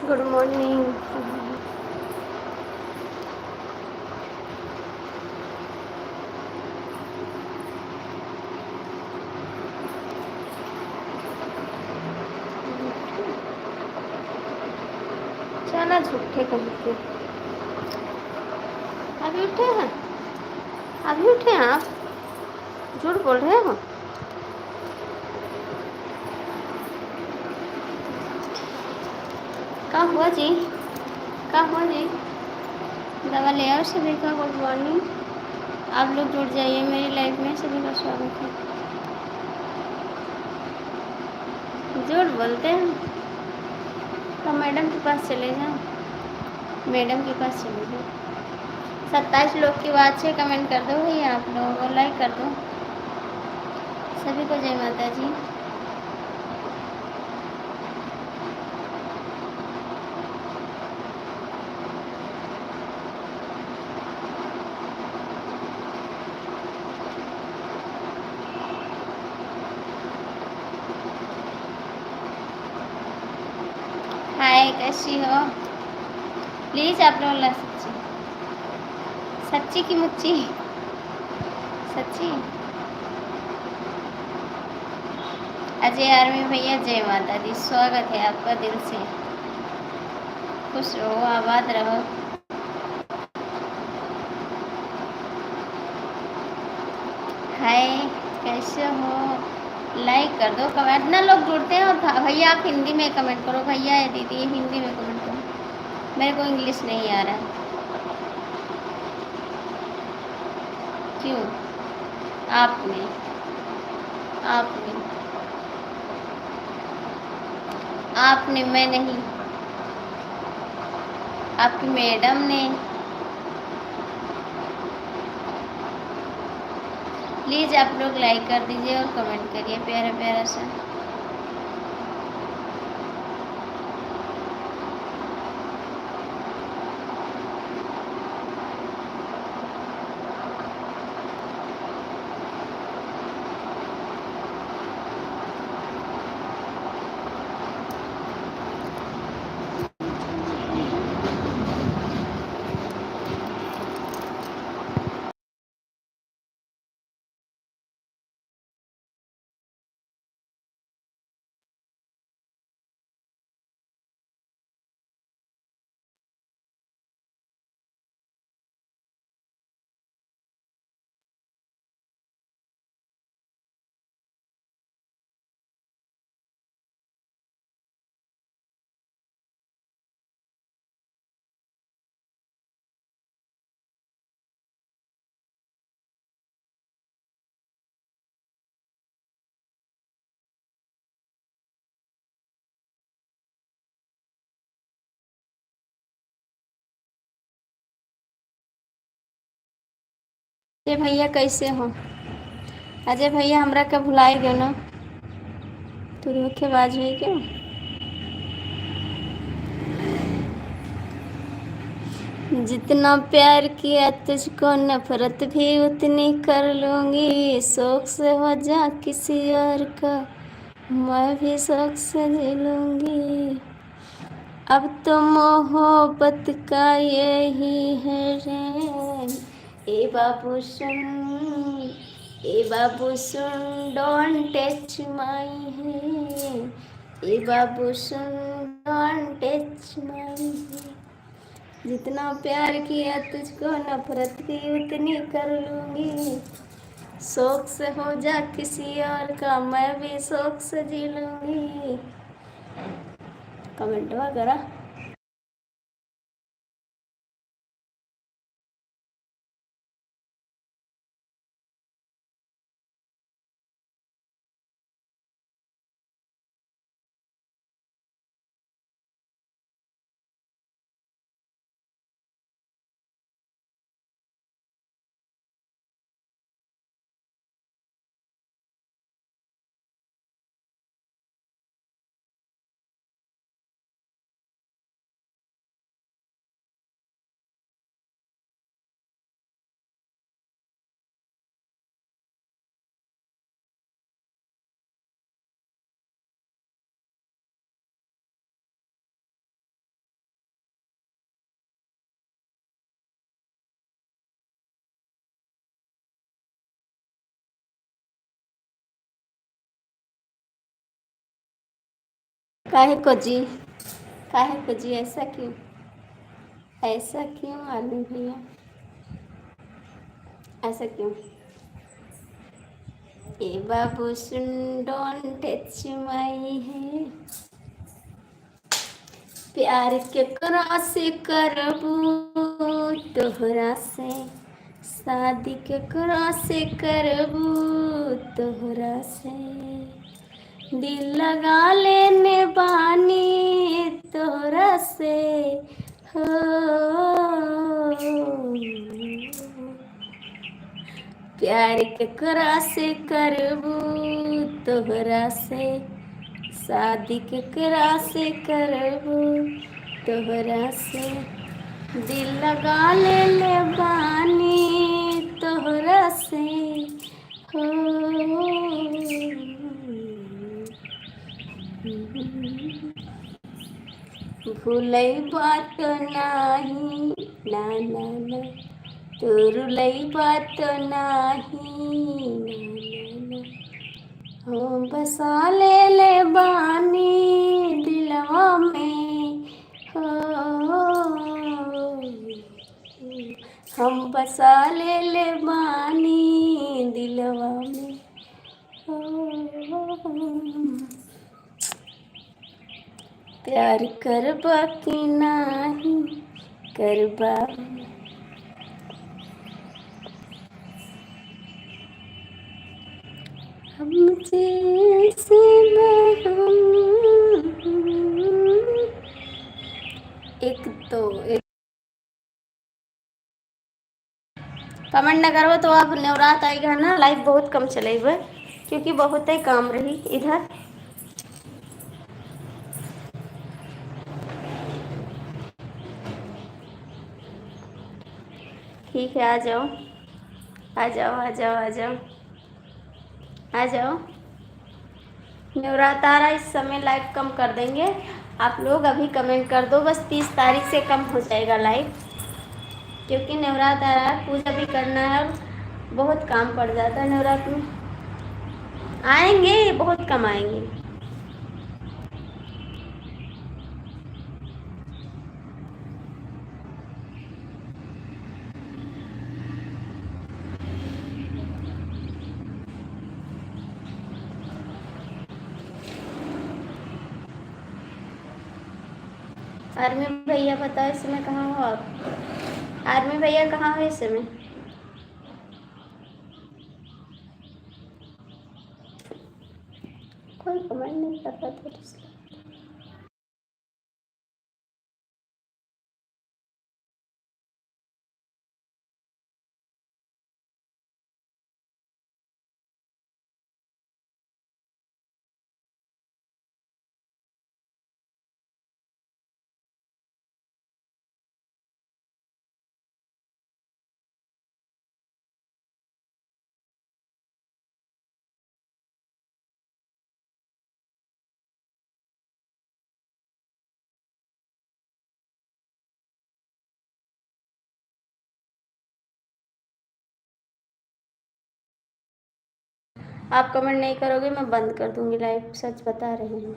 Good morning. चला झूठे कहीं के। अभी उठे हैं? अभी उठे हैं आप? झूठ बोल रहे हो। क्या हुआ जी? क्या हुआ जी? दवा ले आओ सभी का। Good morning. आप लोग जुड़ जाइए मेरी लाइफ में। सभी का स्वागत है। झूठ बोलते हैं तो मैडम के पास चले जाओ। मैडम के पास चले जाओ। 27 लोग की बात है। कमेंट कर दो भैया आप लोग और लाइक कर दो। सभी को जय माता जी। हाय, कैसी हो? प्लीज़ आप लोग ला सच्ची सच्ची की मुच्ची सच्ची। अजय आर्मी भैया जय माता दी। स्वागत है आपका दिल से। खुश रहो, आबाद रहो। हाय, कैसे हो? लाइक कर दो। कमेंट ना लोग जुड़ते हैं। और भैया आप हिंदी में कमेंट करो। भैया या दीदी हिंदी में कमेंट करो। मेरे को इंग्लिश नहीं आ रहा है। क्यों? आपने आपने आपने मैं नहीं। आपकी मैडम ने। प्लीज़ आप लोग लाइक कर दीजिए और कमेंट करिए प्यारा प्यारा सा। भैया कैसे हो? अजय भैया हमरा के भुलाई गयो ना। तू धोखेबाज है क्या? जितना प्यार किया तुझको नफरत भी उतनी कर लूंगी। शौक से हो जा किसी और का, मैं भी शौक से जी लूंगी। अब तो मोहब्बत का यही है रैन। ए बाबू सुन, ए बाबू सुन, डोंट टच माय हैंड। ए बाबू सुन, डोंट टच माय हैंड। जितना प्यार किया तुझको नफरत भी उतनी कर लूंगी। शौक से हो जा किसी और का, मैं भी शौक से जी लूंगी। कमेंटवा करा। काहे को जी? काहे को जी? ऐसा क्यों? ऐसा क्यों आलू भैया? ऐसा क्यों? ए बाबू सुन, डोंट टच माय है। प्यार केकरा से करबू तोहरा से, शादी केकरा से करबू तोहरा से। दिल लगा लेने बानी तोहरा से हो। प्यार केकरा से करबू तोहरा से, शादी केकरा से करबू तोहरा से। दिल लगा ले बानी तोहरा से हो। भूलई बात नाही, ना ना ना, तुरलई बात नाही, ना ना ना। हो बसा ले बानी दिलवा में हो। हम बसा ले बानी दिलवा में हो। प्यार करबा कि नाही करबा। हमसे ऐसे एक तो एक कमेंट न करो तो अब नवरात आएगा ना, लाइव बहुत कम चलेगा क्योंकि बहुत ही काम रही इधर। ठीक है, आ जाओ आ जाओ आ जाओ आ जाओ आ जाओ। नवरात आ रहा, इस समय लाइव कम कर देंगे। आप लोग अभी कमेंट कर दो, बस 30 तारीख से कम हो जाएगा लाइव, क्योंकि नवरात आ रहा है, पूजा भी करना है और बहुत काम पड़ जाता है नवरात में। आएंगे, बहुत कम आएंगे। आर्मी भैया बताओ इस समय कहाँ हो आप? आर्मी भैया कहाँ हो इस समय? कोई कमेंट नहीं कर रहा था। आप कमेंट नहीं करोगे मैं बंद कर दूंगी लाइव, सच बता रही हूँ।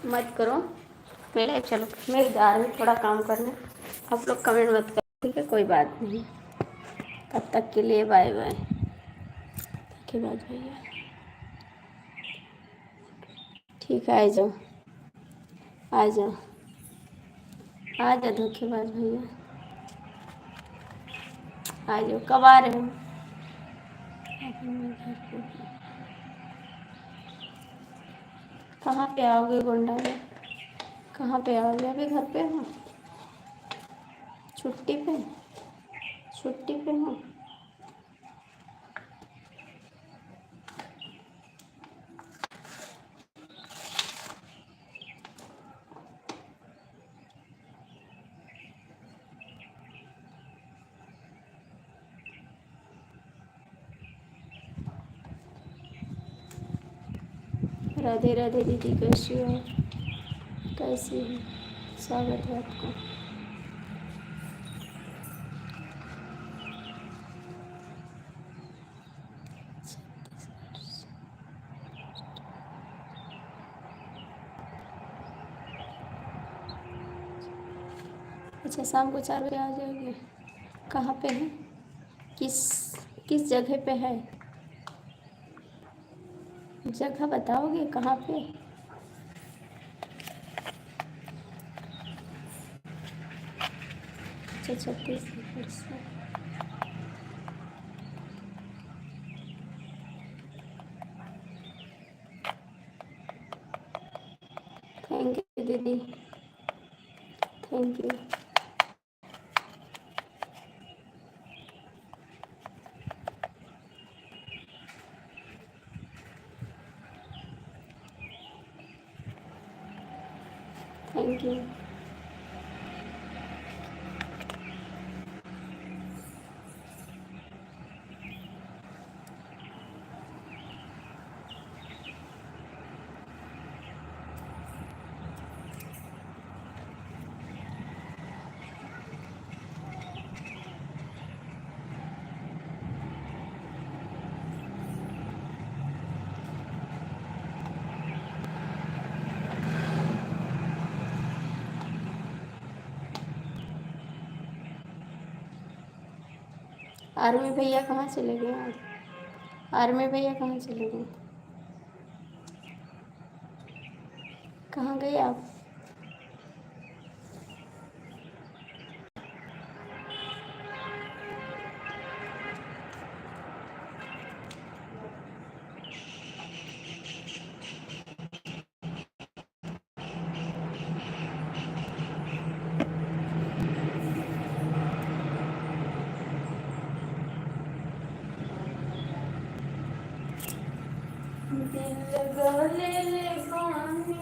मत करो मेरे, चलो मैं जा रही हूँ थोड़ा काम करने, आप लोग कमेंट मत करो, ठीक है, कोई बात नहीं। तब तक के लिए बाय बाय। के बाद भैया ठीक है, आ जाओ आ जाओ आ जाओ धोखेबाज भैया, आ जाओ। कब आ रहे हो? कहाँ पे आओगे गोंडा में? कहाँ पे आओगे? अभी घर पे हो? छुट्टी पे? छुट्टी पे हो? राधे राधे दीदी, कैसी हो? कैसी हो? स्वागत है आपका। अच्छा, शाम को 4 बजे आ जाओगे? कहाँ पे है? किस किस जगह पे है? जगह बताओगे कहाँ पे? अच्छा, छत्तीसगढ़ से। थैंक यू दीदी, thank you. Thank you. Army भैया कहाँ चले गए आज? आर्मी भैया कहाँ चले गए? कहाँ गए आप? दिल गले ले पानी।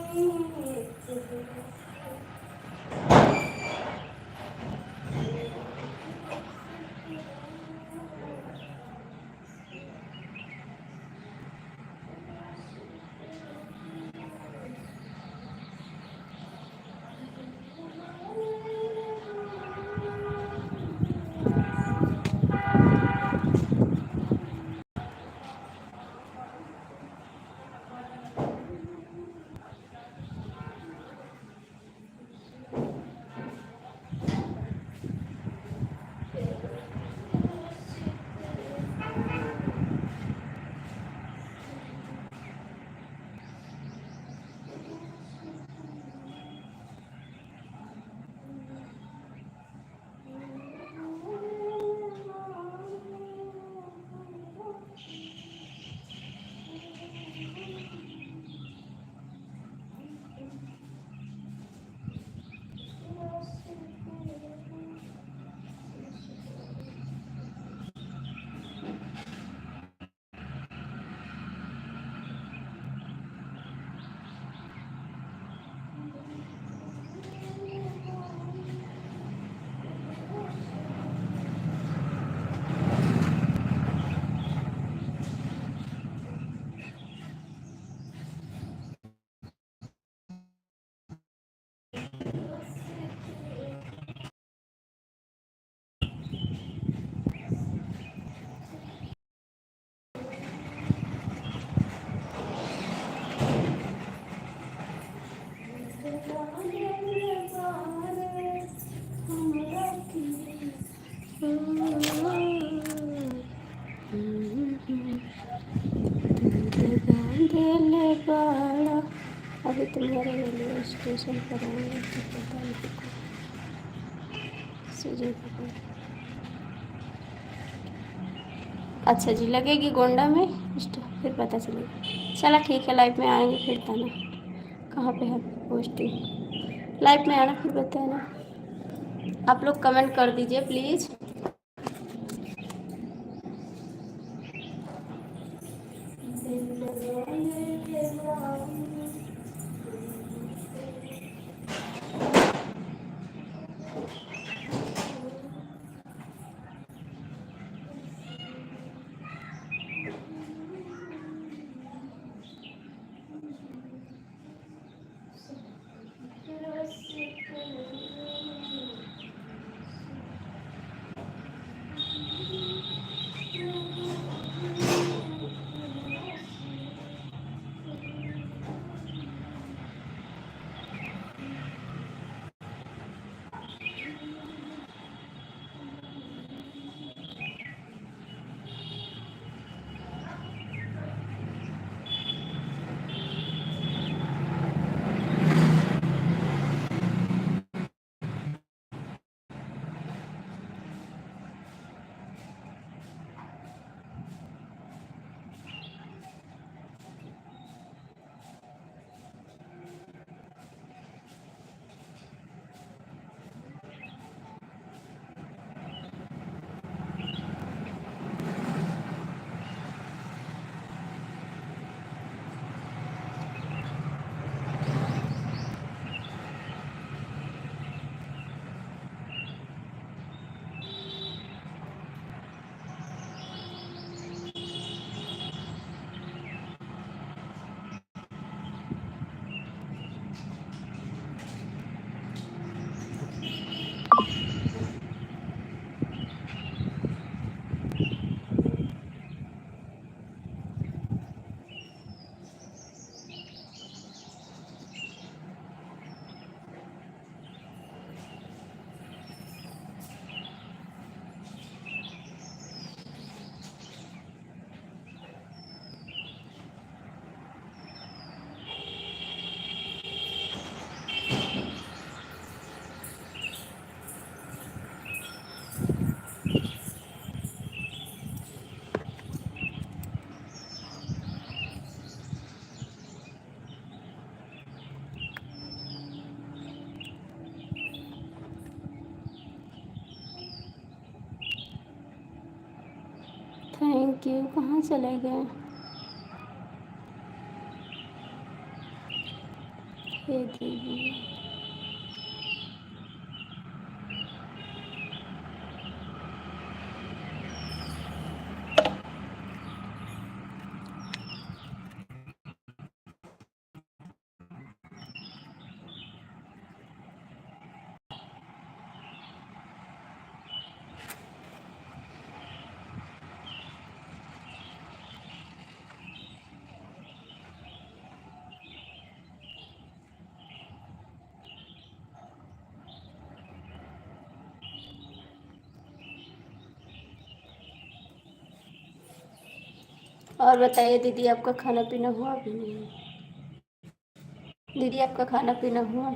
तुम्हारे रेलवे स्टेशन पर आऊँगा तो पता नहीं सीजन पर। अच्छा जी, लगेगी गोंडा में फिर पता चलेगा। चला ठीक है, लाइव में आएंगे फिर बताना कहाँ पे है पोस्टिंग। लाइव में आना फिर बताना। आप लोग कमेंट कर दीजिए प्लीज़। Thank you. कहाँ चले गए? हे दीदी। और बताइए दीदी, आपका खाना पीना हुआ? भी नहीं दीदी, आपका खाना पीना हुआ?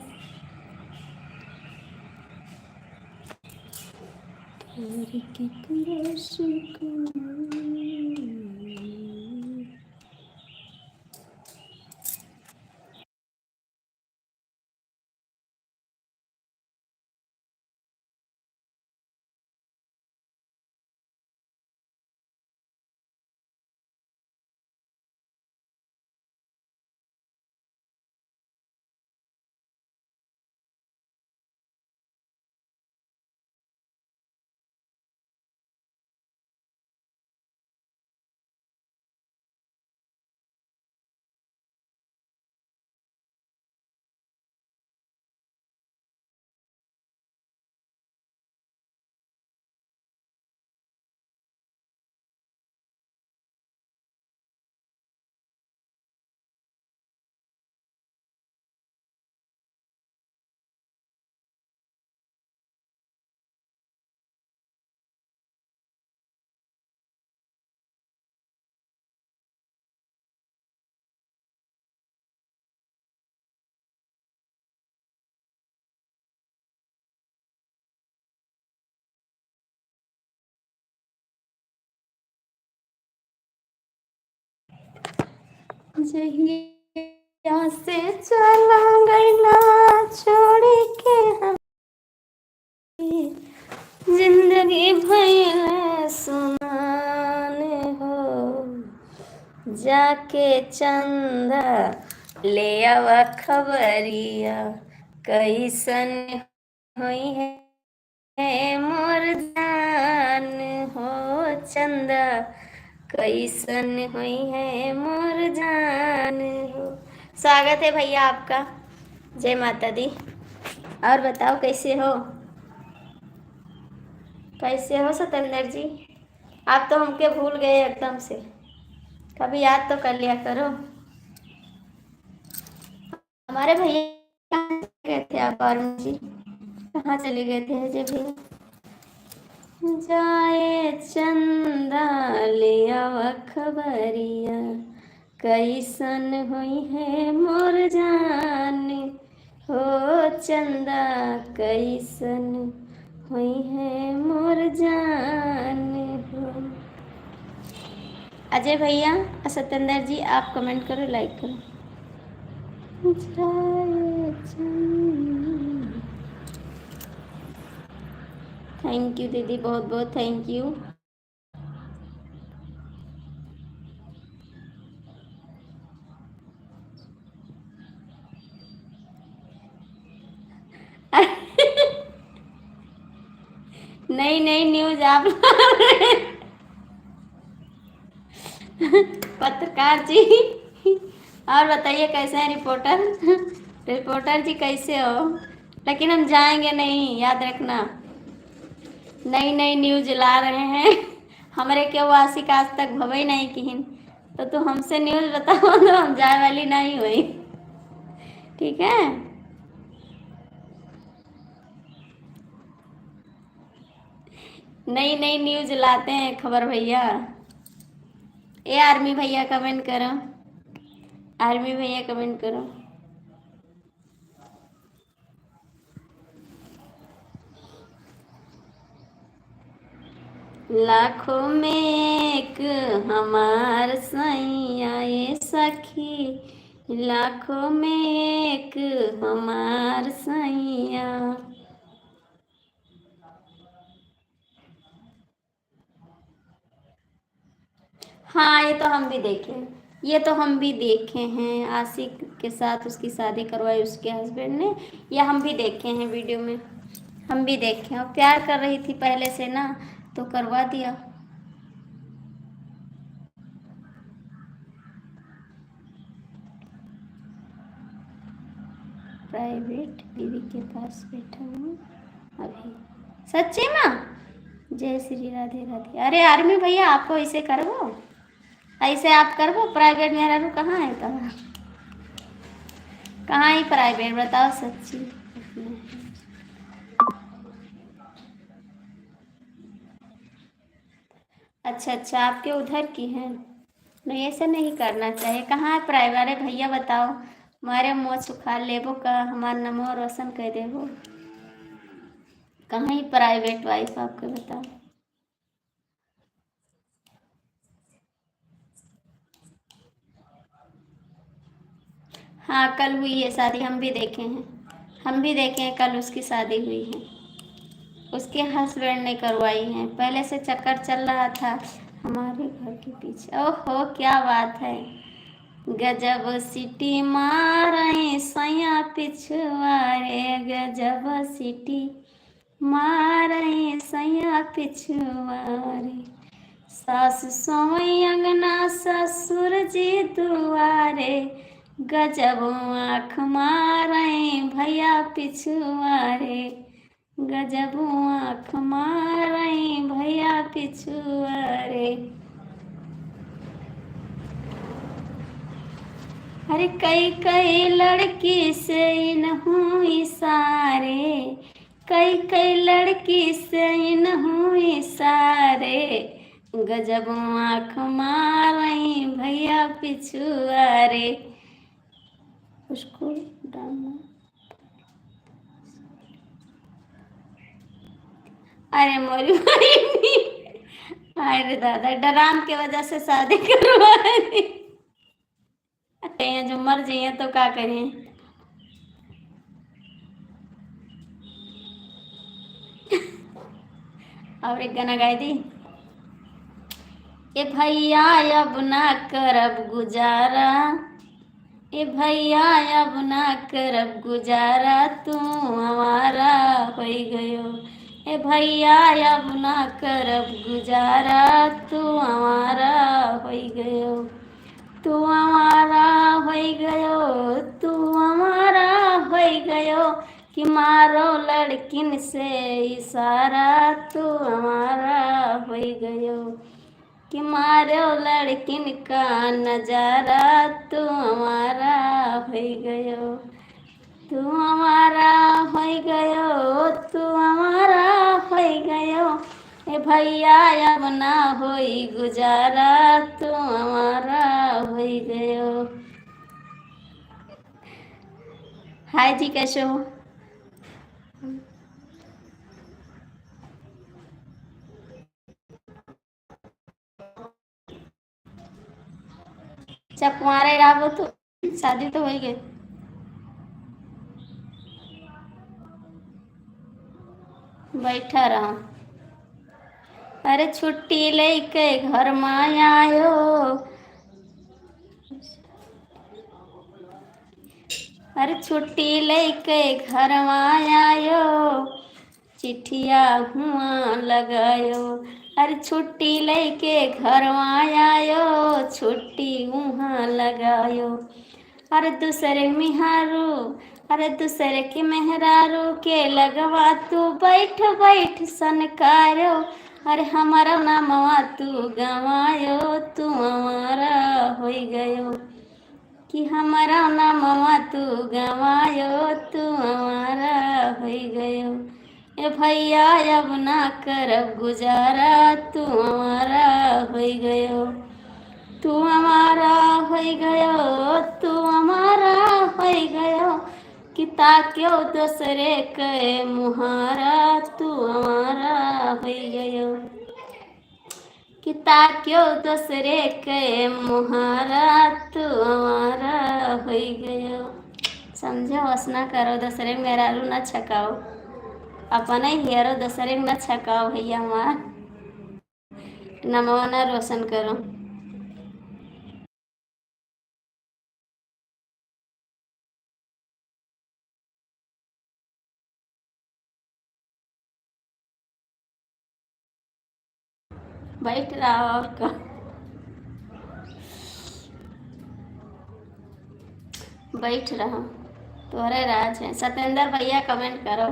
जहिया से चला गईला छोड़ के हम जिंदगी भइल सुनान हो। जाके चंदा ले आवा खबरिया कैसन होई है मोर जान हो। चंदा कैसन हुई है मोर जान हो। स्वागत है भैया आपका, जय माता दी। और बताओ कैसे हो, कैसे हो सतेंद्र जी? आप तो हमके भूल गए एकदम से, कभी याद तो कर लिया करो। हमारे भैया कहाँ चले गए थे आप? और जी कहाँ चले गए थे अजय भैया? जाए चंदा ले आवा खबरिया कैसन हुई है मोर जान हो। चंदा कैसन हुई है मोर जान हो। अजय भैया और सत्येंद्र जी आप कमेंट करो, लाइक करो। थैंक यू दीदी, बहुत बहुत थैंक यू। नई नई न्यूज आप पत्रकार जी। और बताइए कैसे हैं रिपोर्टर? रिपोर्टर जी कैसे हो? लेकिन हम जाएंगे नहीं, याद रखना। नई नई न्यूज ला रहे हैं। हमारे के वासी का आज तक भवे नहीं किन, तो हमसे न्यूज बताओ तो हम जाए वाली नहीं हुई, ठीक है? नई नई न्यूज लाते हैं खबर भैया। ए आर्मी भैया कमेंट करो, आर्मी भैया कमेंट करो। लाखों में एक हमार सैया ये सखी, लाखों में एक हमार सैया। हाँ ये तो हम भी देखे, ये तो हम भी देखे हैं। आशिक के साथ उसकी शादी करवाई उसके हस्बैंड ने, ये हम भी देखे हैं वीडियो में, हम भी देखे हैं। और प्यार कर रही थी पहले से ना, तो करवा दिया। प्राइवेट बीवी के पास बैठा हूँ अभी। सच्ची में? जय श्री राधे राधे। अरे आर्मी भैया आपको ऐसे करबो, ऐसे आप करबो? प्राइवेट मेरा रू कहाँ है तुम्हारा? कहाँ ही प्राइवेट बताओ सच्ची। अच्छा अच्छा, आपके उधर की है? नहीं ऐसा नहीं करना चाहिए। कहाँ है प्राइवेट? अरे भैया बताओ, हमारे मुँह सुखा लेबो का, हमारा नमो रोशन कर देबो। कहाँ ही प्राइवेट वाइफ आपके बताओ। हाँ कल हुई है शादी, हम भी देखे हैं, हम भी देखे हैं, कल उसकी शादी हुई है। उसके हस्बैंड ने करवाई है, पहले से चक्कर चल रहा था हमारे घर के पीछे। ओहो क्या बात है, गजब सिटी मारे सैया पिछवारे, गजब सिटी मारे सैया पिछवारे। सास सोई अंगना ससुर जी दुआरे, गजब आँख मारे भैया पिछुआरे, गजब आँख मारे भैया पिछुआरे। अरे कई कई लड़की से इनहू इशारे, कई कई लड़की से इनहू इशारे, गजब आँख मारई भैया पिछुआरे। उसको डालना। अरे मोरी भाई, अरे दादा डराम के वजह से शादी करवा दी। मर जाइए तो क्या करें। और एक गाना गाए दी। ए भैया अब ना करब गुजारा, ए भैया अब ना करब गुजारा, तू हमारा हो गयो। ए भैया अब ना करब गुजारा, तू हमारा हो गयो। तू हमारा हो गयो, तू हमारा हो गयो, कि मारो लड़किन से इशारा, तू हमारा हो गयो, कि मारो लड़किन का नजारा, तू हमारा हो गयो। तू हमारा हो गयो, तू हमारा हो गयो, ए भैया अब ना होई गुजारा, तू हमारा हो गयो। हाय जी, कैसे हो? अच्छा, कुंवारे रहो तो शादी तो हो गई। बैठा रहा। अरे छुट्टी लेके घर में आयो। अरे छुट्टी लेके घर में आयो, चिट्ठिया हुआ लगायो। अरे छुट्टी लेके घर में आयो, छुट्टी वहाँ लगायो। अरे दूसरे मिहारू, अरे दूसरे के मेहरारू के लगवा तू बैठ बैठ सनकारो। अरे हमारा नामवा तू गवायो, तू हमारा हो गयो, कि हमारा नामवा तू गवायो, तू हमारा हो गयो। ए भैया अब ना करब गुजारा, तू हमारा हो गयो। तू हमारा हो गयो, तू हमारा हो गयो, कि ताक्यो दूसरे के मुहारा, तू हमारा हो गयो, कि ताक्यो दूसरे के मुहारा, तू हमारा हो गयो। समझो, हंसना करो, दूसरे मेहरारू न छकाओ, अपने हियरो दूसरे न छकाओ भैया हमार, नमवा न रोशन करो। बैठ रहा और का बैठ रहा, तोहरे राज है। सत्येंद्र भैया कमेंट करो।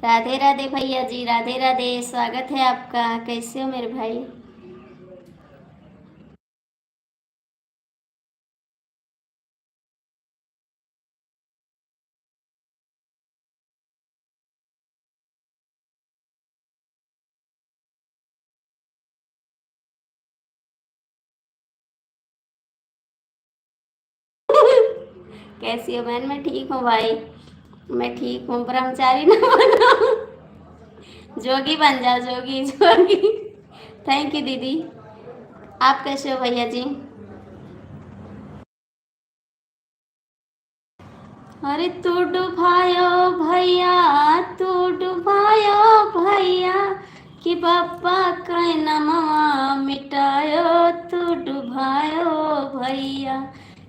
राधे राधे भैया जी, राधे राधे, स्वागत है आपका। कैसे हो मेरे भाई? कैसी हो बहन? मैं ठीक हूँ भाई, मैं ठीक हूँ। ब्रह्मचारी ना बनो, जोगी बन जाओ, जोगी जोगी। थैंक यू दीदी। आप कैसे हो भैया जी? अरे तू डुबायो भैया, तू डुबायो भैया, कि बापा का नमवा मिटायो, तू डुबायो भैया,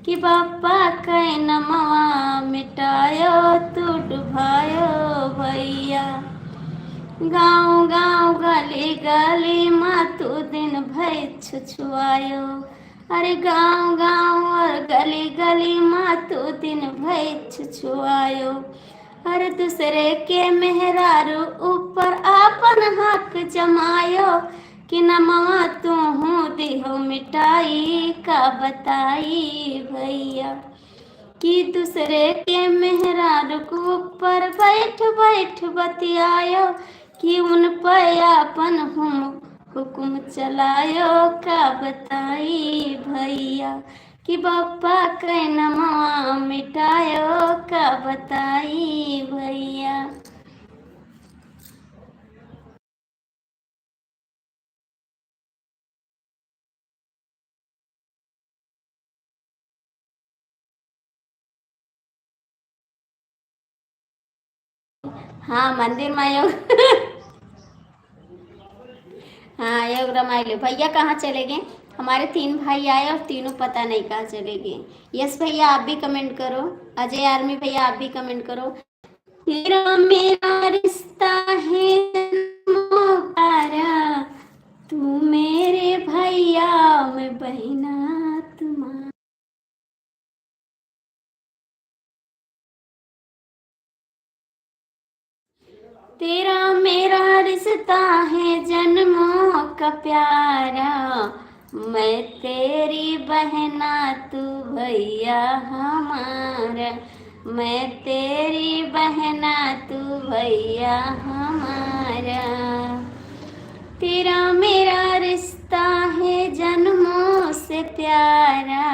कि बापा का नमवा मिटायो, तू डुबायो भैया। गाँव गाँव गली गली माँ तू दिन भर छुछुआयो। अरे गाँव गाँव और गली गली माँ तू दिन भर छुछुआयो। अरे दूसरे के मेहरारू ऊपर आपन हक जमायो, कि नमवा तू हूँ दिहो मिटाई, का बताई भैया, कि दूसरे के मेहरारू के ऊपर बैठ बैठ बतियायो, कि उन पर अपन हम हुक्म चलायो, का बताई भैया, कि बापा के नमवा मिटायो, का बताई भैया। हाँ मंदिर में योग हाँ योग रामायण भैया कहाँ चले गए? हमारे 3 भाई आए और तीनों पता नहीं कहाँ चले गए। यस भैया आप भी कमेंट करो। अजय आर्मी भैया आप भी कमेंट करो। तेरा मेरा रिश्ता है जन्मों का, तू मेरे भैया मैं बहना तुम्हारा। तेरा मेरा रिश्ता है जन्मों का प्यारा, मैं तेरी बहना तू भैया हमारा, मैं तेरी बहना तू भैया हमारा। तेरा मेरा रिश्ता है जन्मों से प्यारा,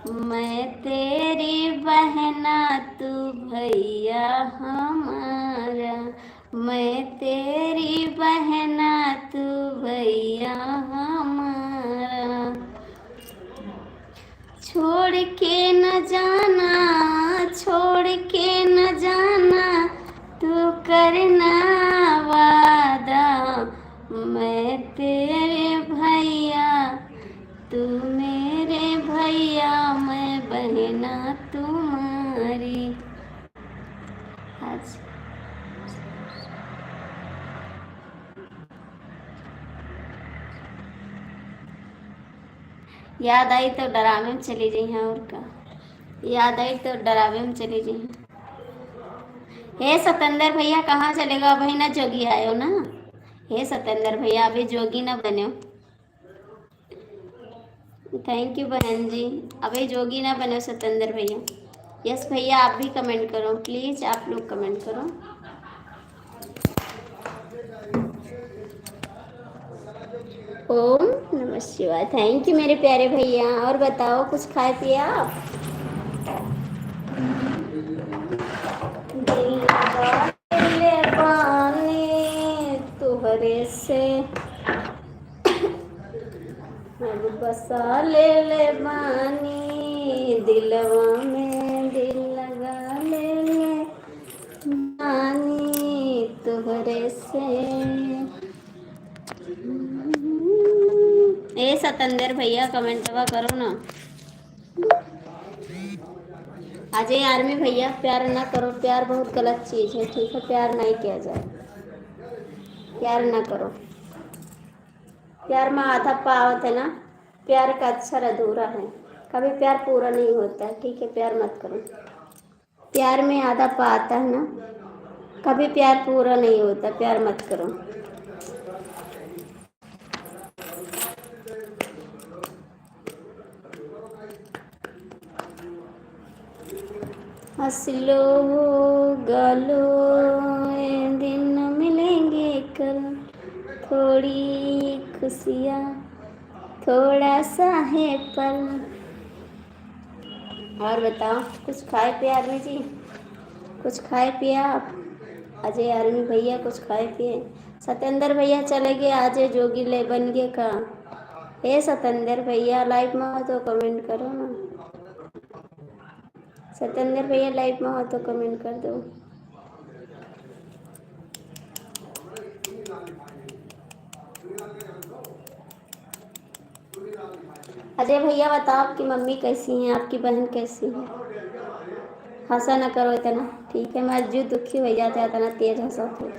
मैं तेरी बहना तू भैया हमारा, मैं तेरी बहना तू भैया हमारा। छोड़ के न जाना, छोड़ के न जाना, तू करना वादा, मैं तेरे भैया तू मेरे भैया मैं बहना तुम्हारी। आज याद आई तो डरावे में चली गई हैं और का, याद आई तो डरावे में चली गई हैं। हे सतेंद्र भैया कहाँ चलेगा? वही ना जोगी आयो ना। हे सतेंद्र भैया अभी जोगी ना बनो। थैंक यू बहन जी। अभी जोगी ना बनो सतेंद्र भैया। यस भैया आप भी कमेंट करो प्लीज, आप लोग कमेंट करो। ओम नमः शिवाय। थैंक यू मेरे प्यारे भैया। और बताओ कुछ खाए पिए आप? दिल लगा ले पानी तुहरे से, अब बसा ले बानी दिलवा में, दिल लगा ले बानी तुहरे से। ए सतेंद्र भैया कमेंटवा करो ना। अजय आर्मी भैया प्यार ना करो, प्यार बहुत गलत चीज है, ठीक है? प्यार नहीं किया जाए, प्यार ना करो। प्यार में आधा पावत है ना, प्यार का अक्षर अधूरा है, कभी प्यार पूरा नहीं होता है, ठीक है? प्यार मत करो। प्यार में आधा पा आता है ना, कभी प्यार पूरा नहीं होता, प्यार मत करो। हंस लो गालो ये दिन मिलेंगे कल, थोड़ी खुशियाँ थोड़ा सा है पल। और बताओ कुछ खाए पिए आर्मी जी? कुछ खाए पिए आप? अजय आर्मी भैया कुछ खाए पिए? सतेंद्र भैया चले गए आज जोगी ले बन गए का? हे सतेंद्र भैया लाइव में हो तो कमेंट करो ना। सतेंद्र भैया लाइव में हो तो कमेंट कर दो। अजय भैया बताओ आपकी मम्मी कैसी हैं, आपकी बहन कैसी है? हंसा ना करो इतना, ठीक है? मैं जो दुखी हो जाता है इतना तेज हंसा तो।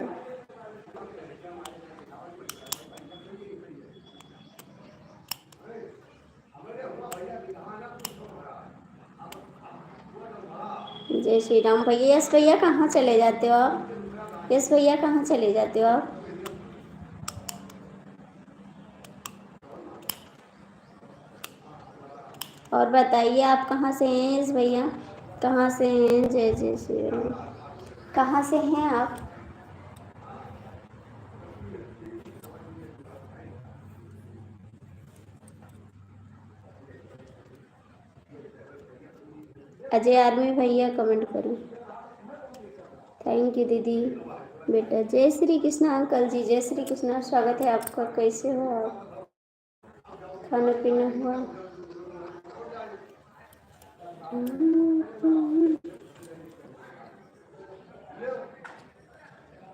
जय श्री राम भैया। यस भैया कहाँ चले जाते हो आप? यस भैया कहाँ चले जाते हो आप? और बताइए आप कहाँ से हैं यस भैया? कहाँ से हैं? जय जय श्री राम। कहाँ से हैं आप? अजय आर्मी भैया कमेंट करो। थैंक यू दीदी बेटा। जय श्री कृष्ण अंकल जी, जय श्री कृष्ण। स्वागत है आपका, कैसे हो आप? खाना पीना हुआ?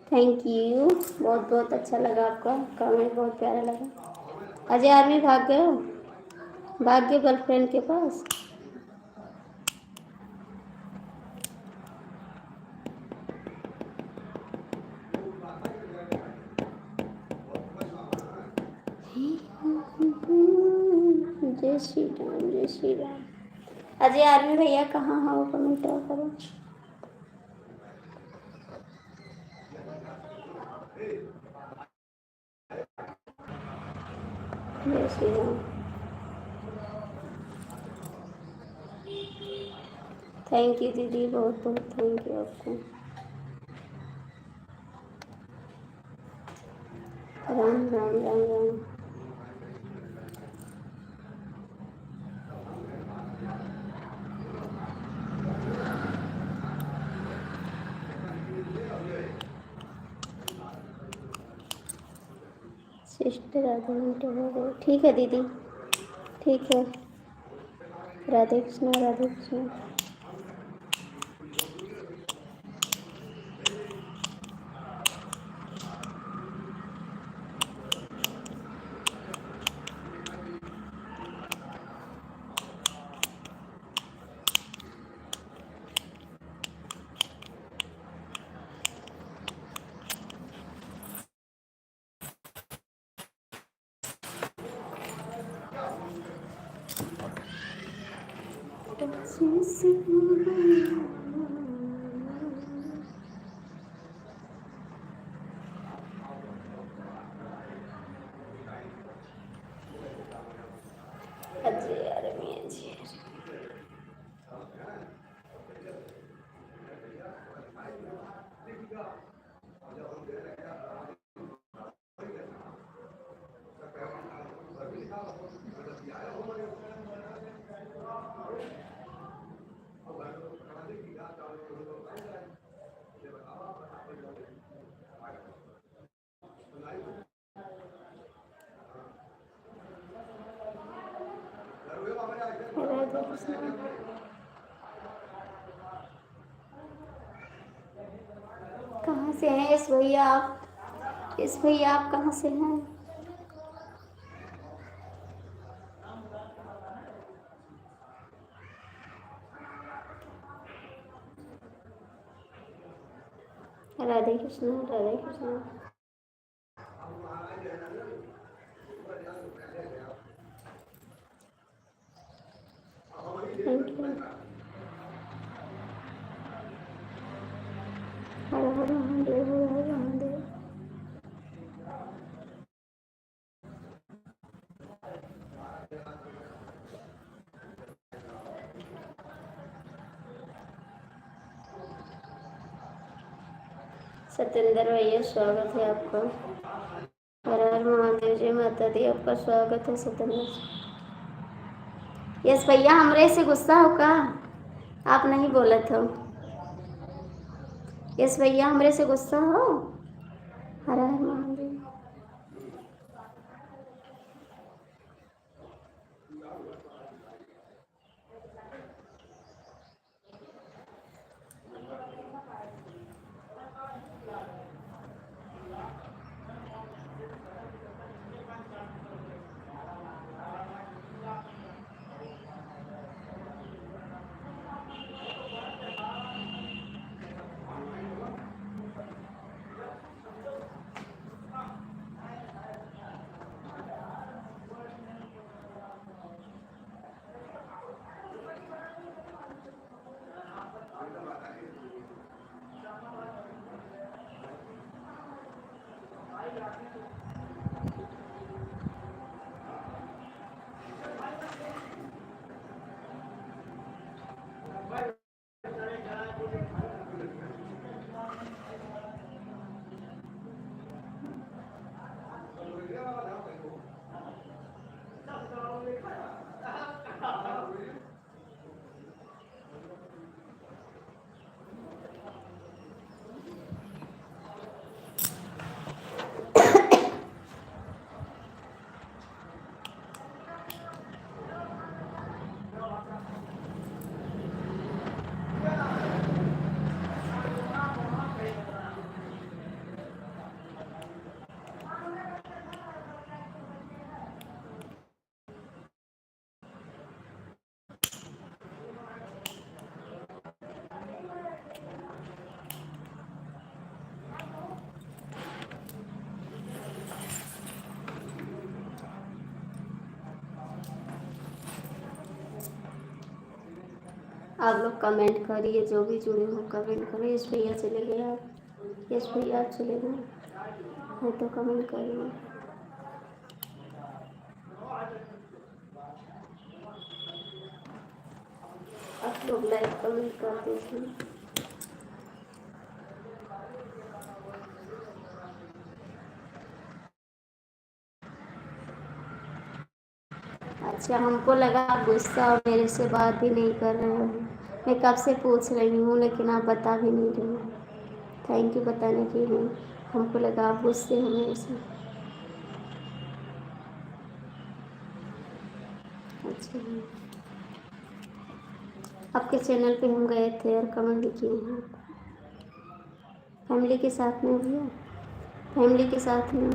थैंक यू, बहुत बहुत अच्छा लगा आपका कमेंट, बहुत प्यारा लगा। अजय आर्मी भाग गए हो? भाग गए गर्लफ्रेंड के पास? जय श्री राम, जय श्री राम। अजय आर्मी भैया कहाँ हो? कमेंट करो। जय श्री राम। थैंक यू दीदी, बहुत बहुत थैंक यू आपको। राम राम राम राम। सिस्टर आधे घंटे हो गए। ठीक है दीदी, ठीक है। राधे कृष्ण, राधे कृष्ण। अजय आर्मी, अजय। राधे कृष्ण। कहाँ से हैं इस भैया आप? इस भैया आप कहाँ से हैं? राधे कृष्ण, राधे कृष्ण। Thank you. हर हर महादेव, हर हर महादेव। सत्येंद्र भैया स्वागत है आपका। हर हर महादेव, जय माता दी। आपका स्वागत है सत्येंद्र। यस भैया, हमरे से गुस्सा हो का? आप नहीं बोला था। यस भैया, हमरे से गुस्सा हो? हर हर महादेव। आप लोग कमेंट करिए, जो भी जुड़े हो कमेंट करो। यश भैया चले गए, आप यश भैया आप चले गए है तो कमेंट करिए। आप लोग लाइक कमेंट कर दीजिए। अच्छा, हमको लगा आप गुस्सा और मेरे से बात भी नहीं कर रहे हो। मैं कब से पूछ रही हूँ लेकिन आप बता भी नहीं रहे हो। थैंक यू बताने के लिए। हमको लगा आप गुस्से हो मेरे से। अच्छा, आपके चैनल पे हम गए थे और कमेंट भी किए हैं। फैमिली के साथ में भैया, फैमिली के साथ में।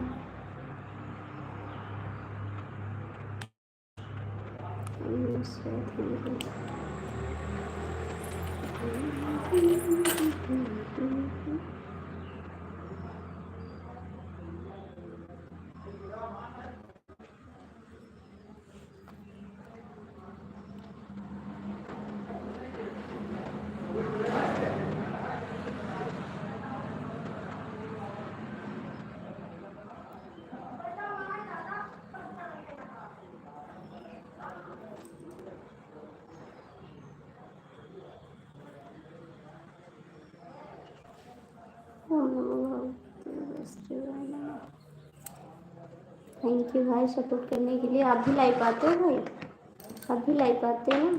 थैंक यू भाई सपोर्ट करने के लिए। आप भी लाइव आते हो भाई, आप भी लाइव आते हो।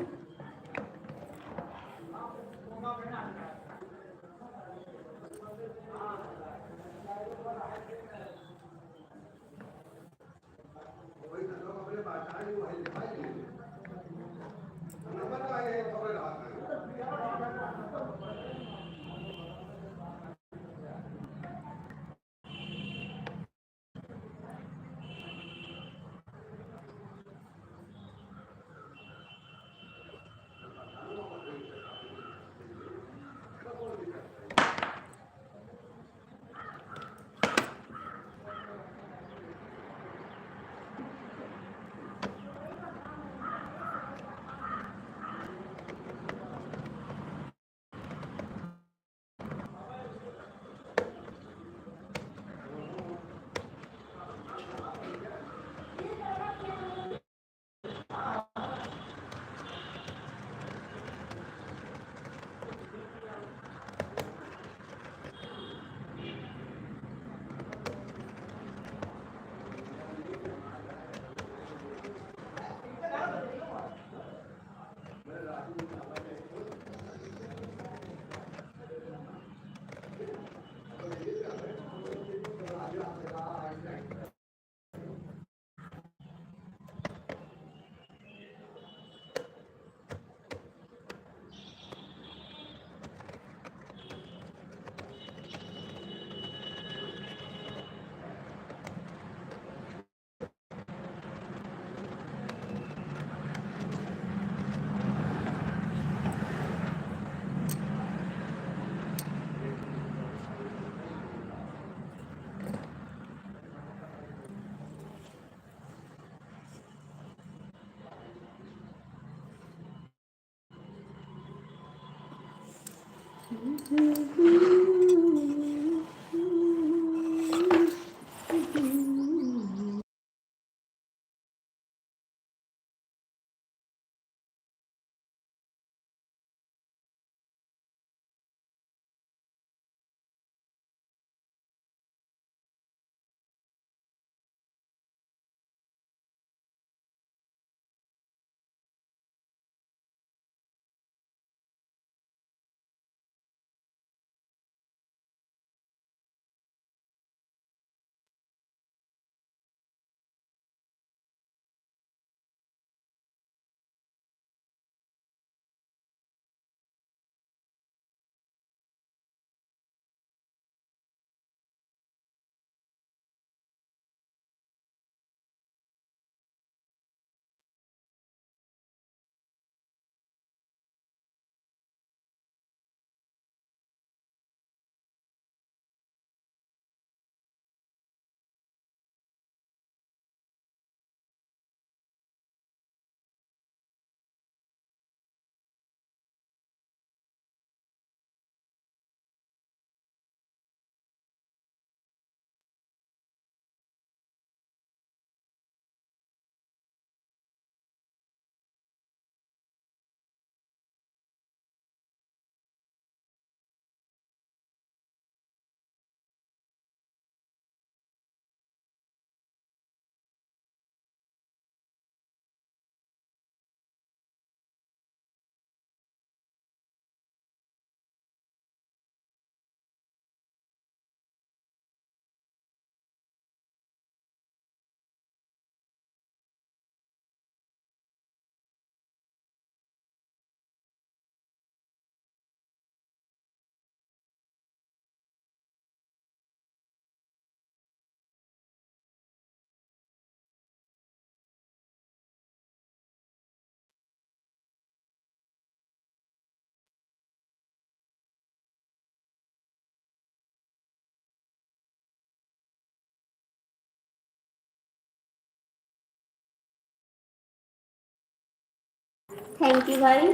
थैंक यू भाई,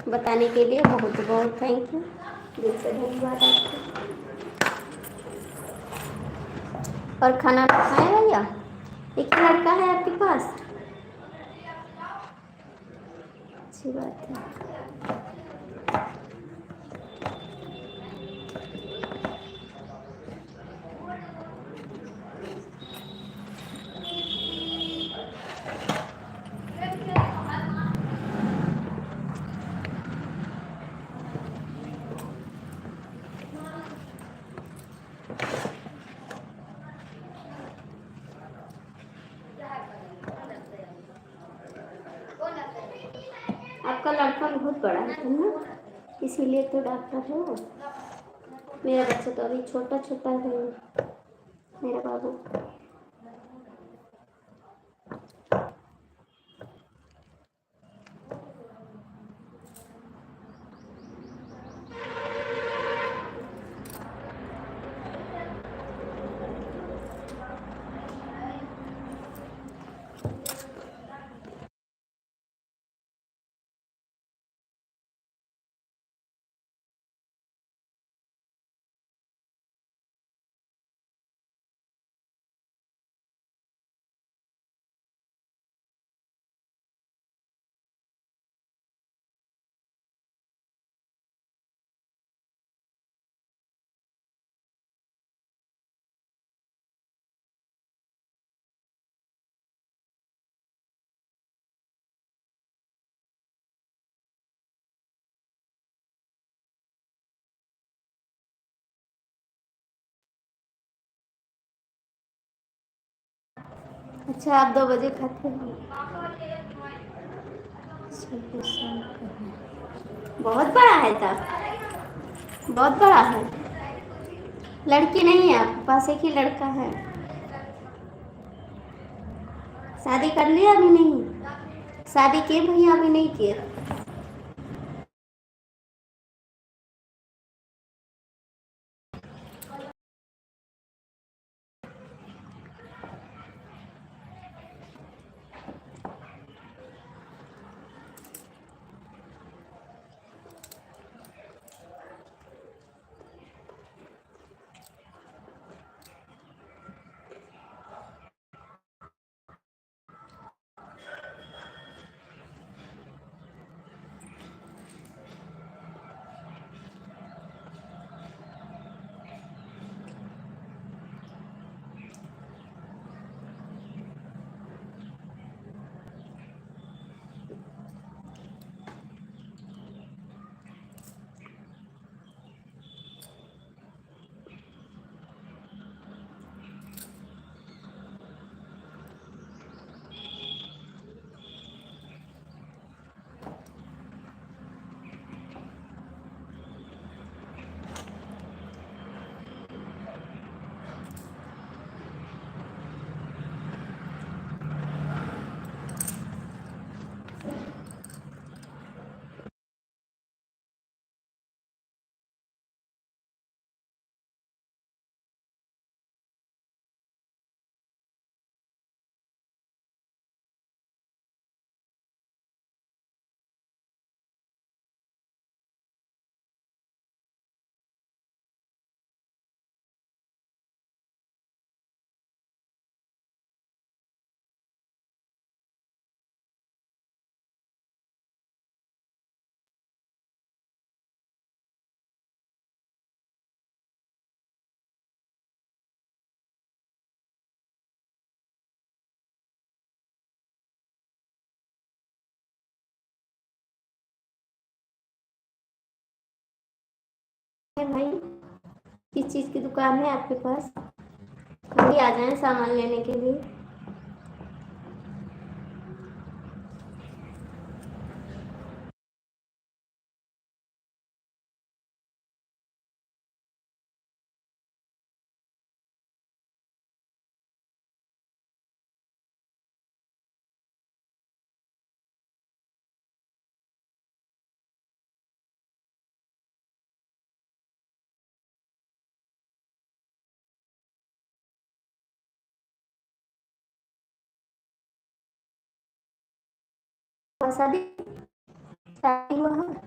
बताने के लिए बहुत बहुत थैंक यू, दिल से धन्यवाद आपको। और खाना खाए भैया? एक लड़का है आपके पास? अच्छी बात है। आपका लड़का बहुत बड़ा है ना, इसीलिए तो डॉक्टर हो। मेरा बच्चा तो अभी छोटा छोटा है, मेरा बाबू। अच्छा, आप 2 बजे खाते हो? 26 साल का है। बहुत बड़ा है तब, बहुत बड़ा है। लड़की नहीं है आपके पास, एक ही लड़का है? शादी कर लिया अभी नहीं? शादी किए भैया अभी नहीं किए? है भाई, किस चीज़ की दुकान है आपके पास? हम भी आ जाएं सामान लेने के लिए। शादी शादी हुआ है?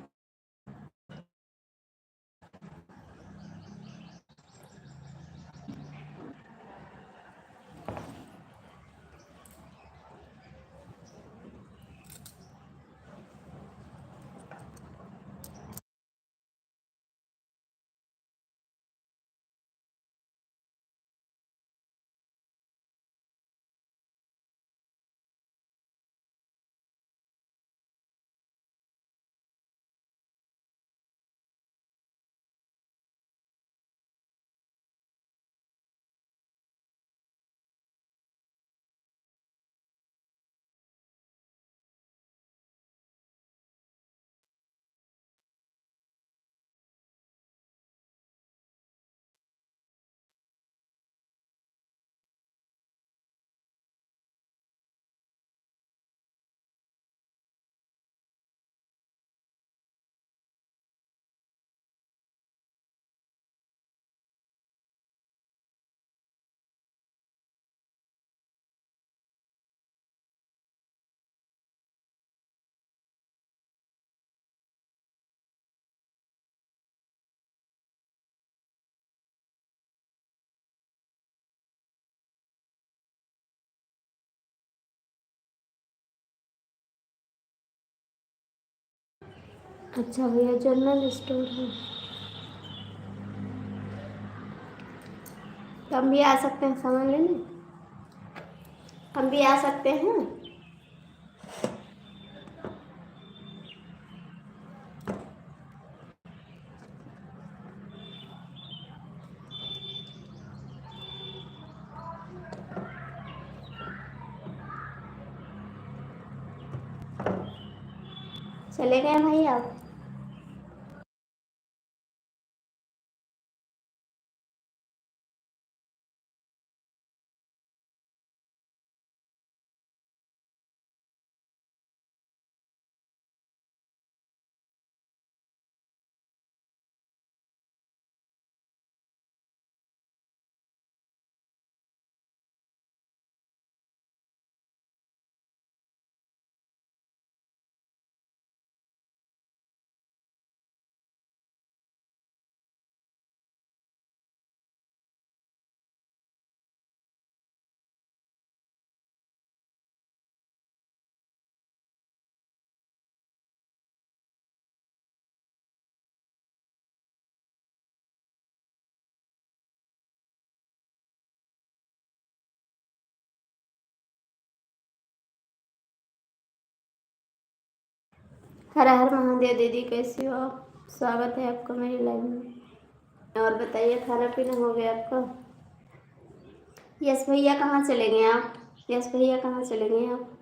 अच्छा भैया जनरल स्टोर है, तो हम भी आ सकते हैं सामान लेने? हम भी आ सकते हैं? चले गए भाई आप? हर हर महादेव दीदी, कैसी हो आप? स्वागत है आपका मेरी लाइव में। और बताइए, खाना पीना हो गया आपका? यस भैया कहाँ चले गए आप? यस भैया कहाँ चले गए आप?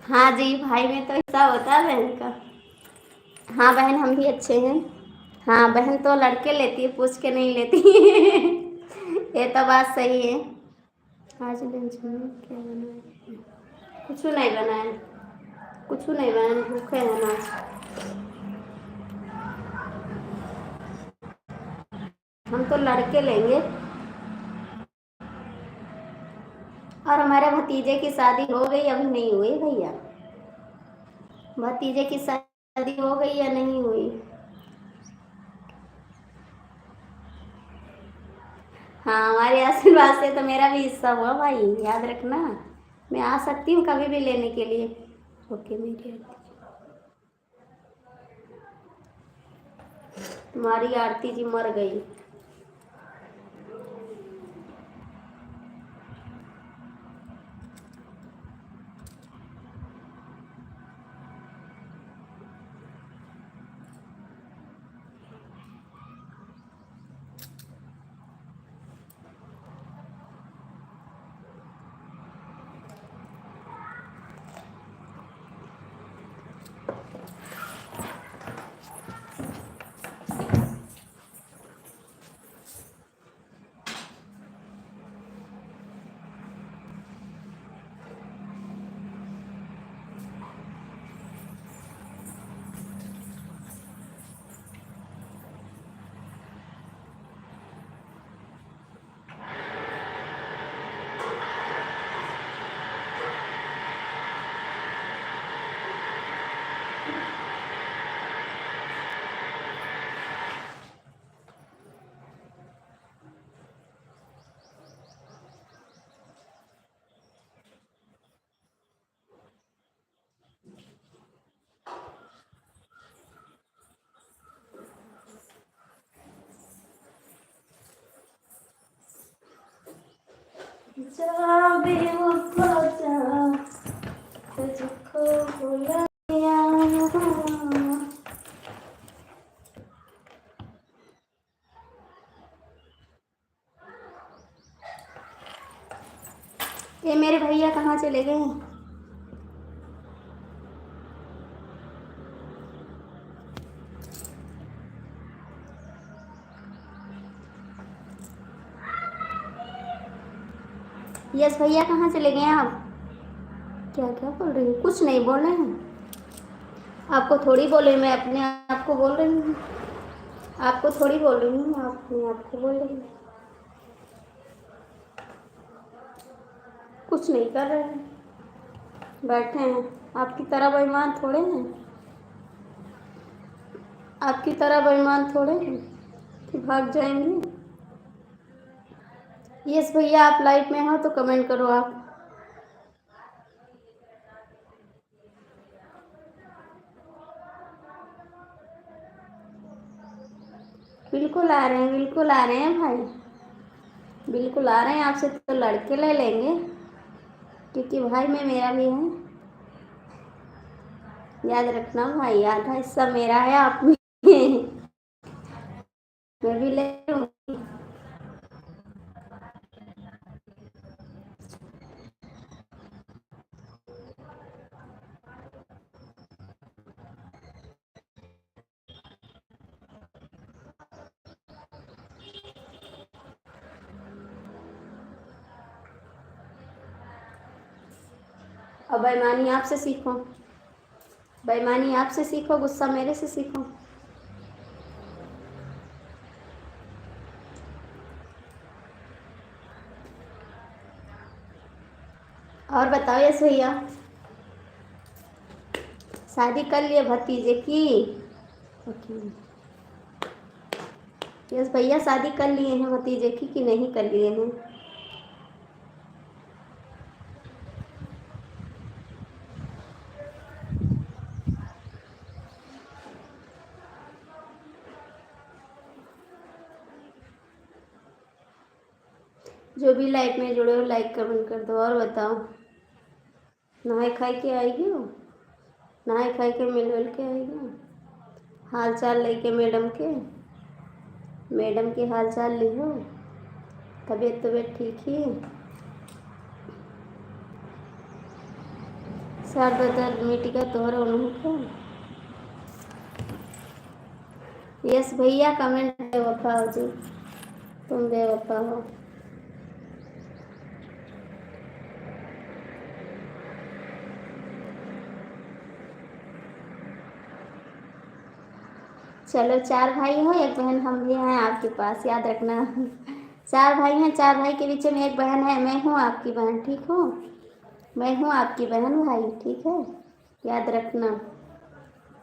हाँ जी, भाई में तो हिस्सा होता है बहन का। हाँ बहन, हम भी अच्छे हैं। हाँ बहन तो लड़के लेती है, पूछ के नहीं लेती। ये तो बात सही है। आज लंच में क्या बनाया? कुछ नहीं बनाया, कुछ नहीं बनाया, भूखे हैं आज। हम तो लड़के लेंगे। और हमारे भतीजे की शादी हो गई अभी नहीं हुई भैया? भतीजे की शादी हो गई या नहीं हुई? हाँ, हमारे आशीर्वाद से तो मेरा भी हिस्सा हुआ भाई, याद रखना। मैं आ सकती हूँ कभी भी लेने के लिए। ओके मेरी आरती, तुम्हारी आरती जी मर गई। जा बेवफा जा, तुझको बुलाया। ये मेरे भैया कहाँ चले गए? यस भैया कहाँ चले गए आप? क्या क्या बोल रही हूँ? कुछ नहीं बोल रहे हैं। आपको थोड़ी बोले, मैं अपने आप को बोल रही हूँ। आपको थोड़ी बोल रही हूँ, आप अपने आप को बोल रही हूँ। कुछ नहीं कर रहे हैं, बैठे हैं। आपकी तरह बेईमान थोड़े हैं, आपकी तरह बेईमान थोड़े हैं कि भाग जाएंगे। यस भैया, आप लाइव में हो तो कमेंट करो आप। बिल्कुल आ रहे हैं, बिल्कुल आ रहे हैं भाई, बिल्कुल आ रहे हैं। आपसे तो लड़के ले लेंगे, क्योंकि भाई में मेरा भी है। याद रखना भाई, आधा हिस्सा मेरा है आप में। मैं भी ले लूँगी। अब बेईमानी आपसे सीखो, बेईमानी आपसे सीखो, गुस्सा मेरे से सीखो। और बताओ यस भैया, शादी कर लिए भतीजे की? ओके यस भैया, शादी कर लिए हैं भतीजे की कि नहीं कर लिए हैं? जो भी लाइव में जुड़े हो लाइक कमेंट कर दो। और बताओ, नहाए खाए के आएगी हो? नहाए खाए के मिल मिल के आएगी? हाल चाल लेके मैडम के, मैडम के हाल चाल लिहो। तबीयत तबीयत ठीक ही? सर दर्द मिट गया तोहरा उनको? यस भैया, कमेंट बेवफा हो जी, तुम बेवफा हो। चलो 4 भाई हो, एक बहन हम भी हैं आपके पास, याद रखना। 4 भाई हैं, 4 भाई के बीच में एक बहन है, मैं हूँ आपकी बहन, ठीक हूँ। मैं हूँ आपकी बहन भाई, ठीक है, याद रखना।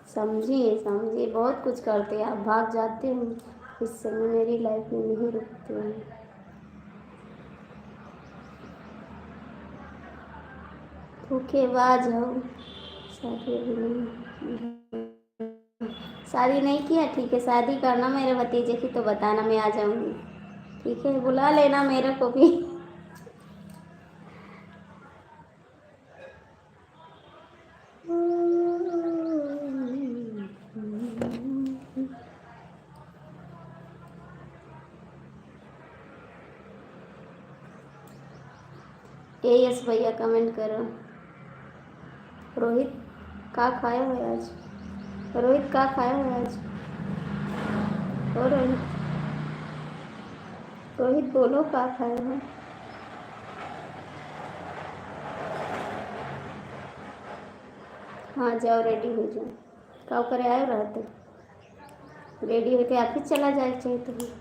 समझिए समझिए, बहुत कुछ करते हैं आप, भाग जाते हैं, इस समय मेरी लाइफ में नहीं रुकते हैं। धोखेबाज हो। शादी अभी नहीं, शादी नहीं किया, ठीक है, शादी करना मेरे भतीजे की तो बताना, मैं आ जाऊंगी, ठीक है, बुला लेना मेरे को भी। ए यस भैया कमेंट करो। रोहित का खाया है आज? रोहित का खाया है आज? और रोहित, रोहित बोलो का खाया है? हाँ जाओ रेडी हो जाओ, का करे आए रहते, रेडी होके आप ही चला जाए चाहिए तो।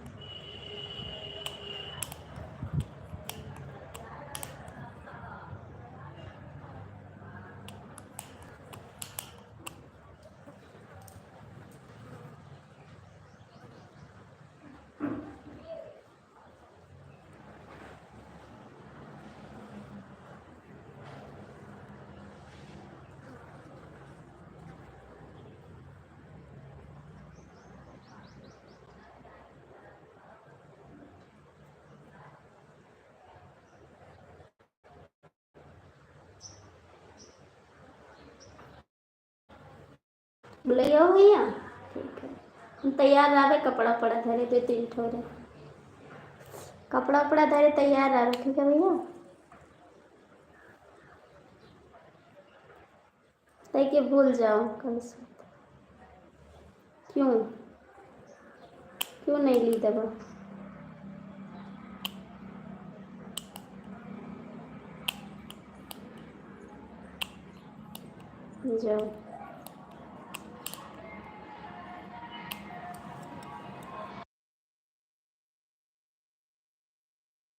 बुलाइए हो भैया, ठीक है, हम तैयार रहे, कपड़ा पड़ा धरे 2-3 ठोरे, कपड़ा पड़ा धरे तैयार रहे, ठीक है भैया। तय के भूल जाओ कल से। क्यों, क्यों नहीं ली दवा? जाओ,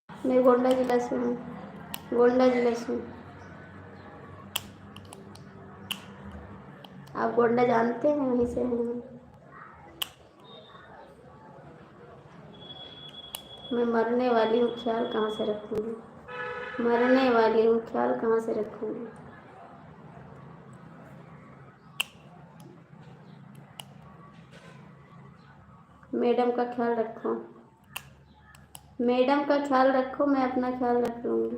मैं गोंडा जिला से हूँ, गोंडा जिले से हूँ। आप गोंडा जानते हैं, वहीं से हैं। मैं मरने वाली हूँ, ख्याल कहाँ से रखूँगी, मरने वाली हूँ, ख्याल कहाँ से रखूँगी। मैडम का ख्याल रखो, मैडम का ख्याल रखो, मैं अपना ख्याल रख लूँगी।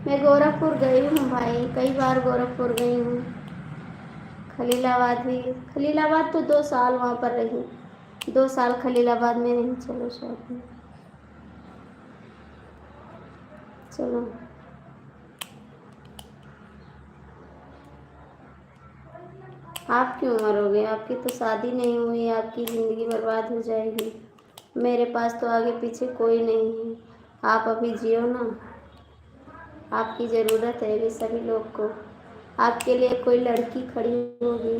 मैं गोरखपुर गई हूँ भाई, कई बार गोरखपुर गई हूँ। खलीलाबाद भी, खलीलाबाद तो 2 साल वहाँ पर रही, 2 साल खलीलाबाद में रही। चलो शायद में, चलो। आप क्यों मरोगे, आपकी तो शादी नहीं हुई, आपकी ज़िंदगी बर्बाद हो जाएगी। मेरे पास तो आगे पीछे कोई नहीं है, आप अभी जियो ना, आपकी ज़रूरत है अभी सभी लोग को, आपके लिए कोई लड़की खड़ी होगी।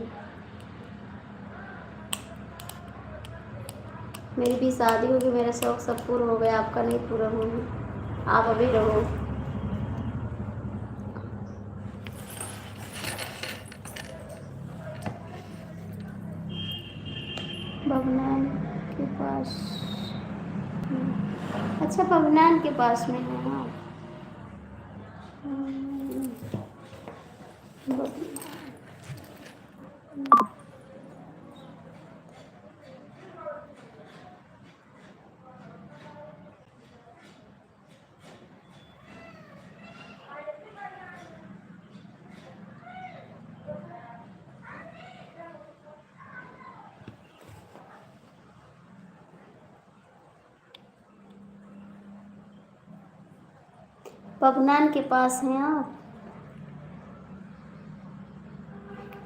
मेरी भी शादी होगी, मेरा शौक़ सब पूरा हो गया, आपका नहीं पूरा होगा, आप अभी रहो। भवनान के पास, अच्छा भवनान के पास में है। हाँ, पवनान के पास हैं आप?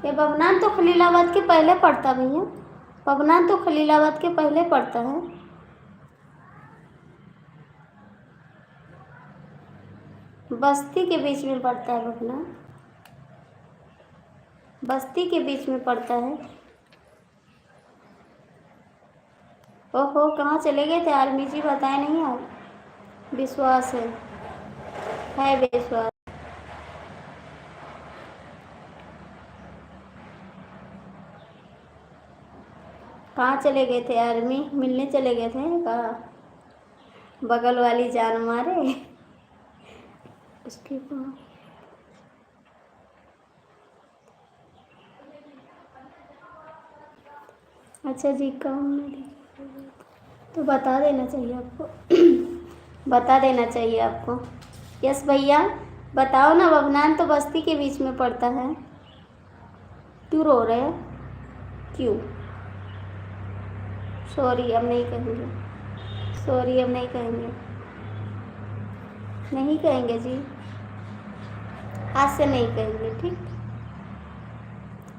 ये पवनान तो खलीलाबाद के पहले पड़ता भैया, पवनान तो खलीलाबाद के पहले पड़ता है। बस्ती के बीच में पड़ता है पवनान। बस्ती के बीच में पड़ता है। ओहो, कहाँ चले गए थे आर्मी जी, बताए नहीं आप। विश्वास है विश्वास। कहाँ चले गए थे आर्मी, मिलने चले गए थे कहाँ? बगल वाली जान मारे उसके पास। अच्छा जी, काम में तो बता देना चाहिए आपको बता देना चाहिए आपको। यस भैया, बताओ ना, बभनान तो बस्ती के बीच में पड़ता है। क्यों रो रहे हैं, क्यों? सॉरी, अब नहीं कहेंगे। सॉरी, अब नहीं कहेंगे। नहीं कहेंगे जी, आज से नहीं कहेंगे, ठीक?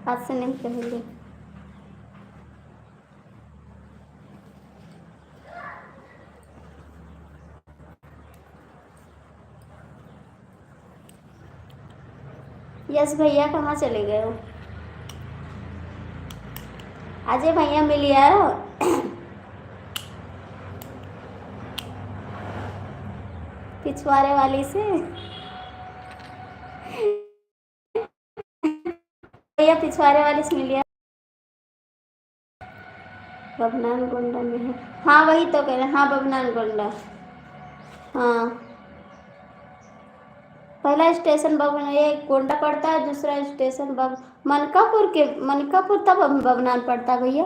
आज से नहीं कहेंगे। यस भैया, कहाँ चले गए हो? अजय भैया मिल आओ पिछवाड़े वाली से। भैया पिछवाड़े वाली से मिलिए। बभनान गोंडा में है। हाँ वही तो कह रहे हैं, हाँ बभनान गोंडा। हाँ, पहला स्टेशन ये गोंडा पड़ता है, दूसरा स्टेशन मनकापुर के, मनकापुर तब बभनान पड़ता है भैया।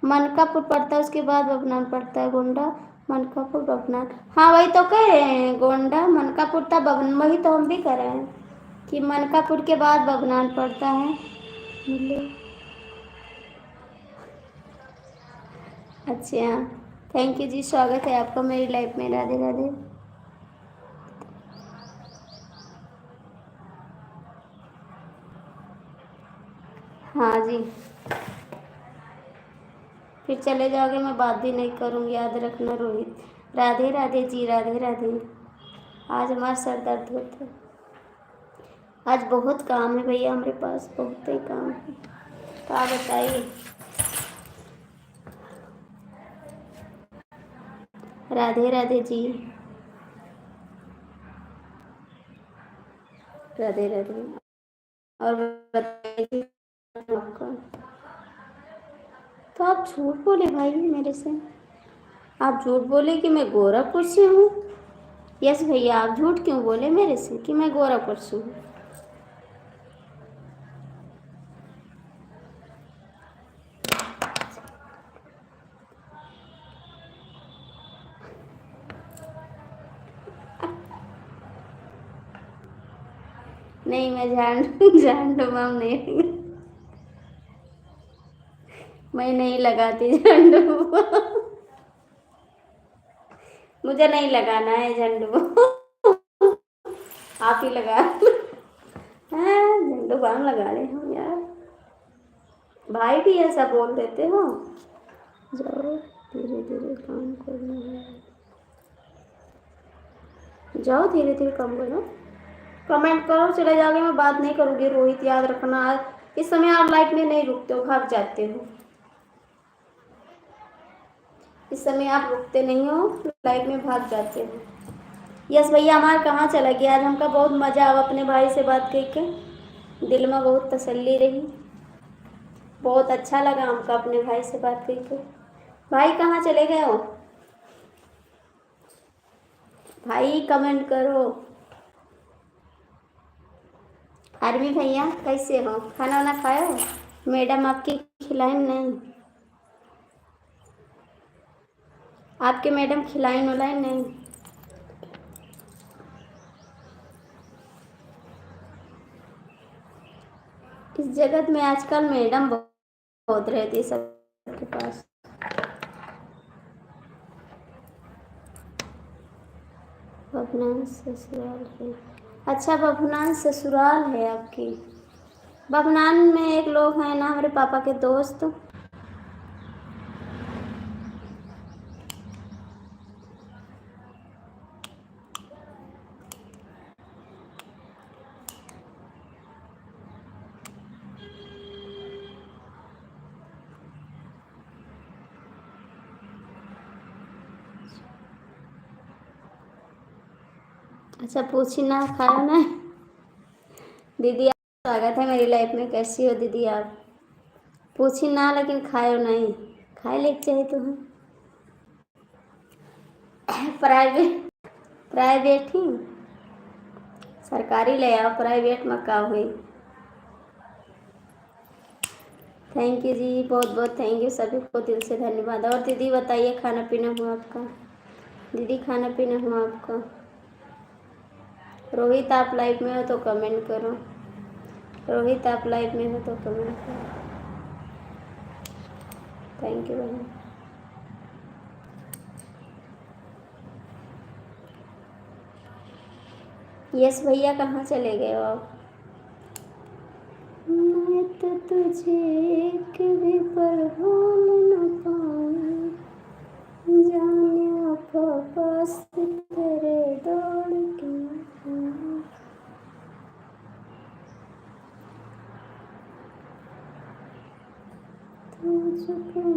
मनकापुर पड़ता है, उसके बाद बभनान पड़ता है। गोंडा, मनकापुर, बभनान। हाँ वही तो कह रहे हैं, गोंडा मनकापुर तब बभनान, वही तो हम भी कह रहे हैं कि मनकापुर के बाद बभनान पड़ता है। अच्छा, थैंक यू जी, स्वागत है आपका मेरी लाइफ में। राधे राधे। हाँ जी, फिर चले जाओगे, मैं बात भी नहीं करूँगी, याद रखना रोहित। राधे राधे जी, राधे राधे। आज हमारा सर दर्द होता है, आज बहुत काम है भैया, हमारे पास बहुत ही काम है। तो आप बताइए। राधे राधे जी, राधे राधे। और बताइए आपका। तो आप झूठ बोले भाई मेरे से, आप झूठ बोले कि मैं गोरखपुर से हूँ। यस भैया, आप झूठ क्यों बोले मेरे से कि मैं गोरखपुर से हूँ? नहीं, मैं झांडू बम नहीं, मैं नहीं लगाती झंडू बम। मुझे नहीं लगाना है झंडू बम, आप ही लगा। हाँ, झंडू बम लगा रहे हो यार, भाई भी ऐसा बोल देते हो। जाओ, धीरे धीरे काम करना है, जाओ धीरे धीरे काम करो। कमेंट करो, चले जाओगे, मैं बात नहीं करूँगी रोहित, याद रखना। इस समय आप लाइफ में नहीं रुकते हो, भाग जाते हो। इस समय आप रुकते नहीं हो, लाइफ में भाग जाते हो। यस भैया, हमारा कहाँ चला गया, आज हमका बहुत मज़ा आया अपने भाई से बात करके, दिल में बहुत तसल्ली रही, बहुत अच्छा लगा हमका अपने भाई से बात करके। भाई कहाँ चले गए हो? भाई कमेंट करो। आर्मी भैया कैसे हो, खाना वाना खाए हो? मैडम आपकी खिलाए नहीं? आपके मैडम खिलाए उलाए नहीं? इस जगत में आजकल मैडम बहुत रहती है सबके पास। बभनान ससुराल है? अच्छा, बभनान ससुराल है आपकी। बभनान में एक लोग हैं ना, हमारे पापा के दोस्त। अच्छा पूछी ना, खाओ ना। दीदी आप, स्वागत है मेरी लाइफ में, कैसी हो दीदी आप? पूछी ना लेकिन खाओ नहीं, खाए ले चाहिए तो हम प्राइवेट, प्राइवेट ही सरकारी ले आओ, प्राइवेट में का हुई। थैंक यू जी, बहुत बहुत थैंक यू, सभी को दिल से धन्यवाद। और दीदी बताइए खाना पीना हुआ आपका? दीदी खाना पीना हुआ आपका? रोहित आप लाइव में हो तो कमेंट करो। रोहित आप लाइव में हो तो कमेंट करो। थैंक यू बहन। यस भैया कहाँ चले गए हो आप? मैं तो तुझे एक भी पल भूल न पाऊँ, जाने पास तेरे दौड़ के आऊं। तुझको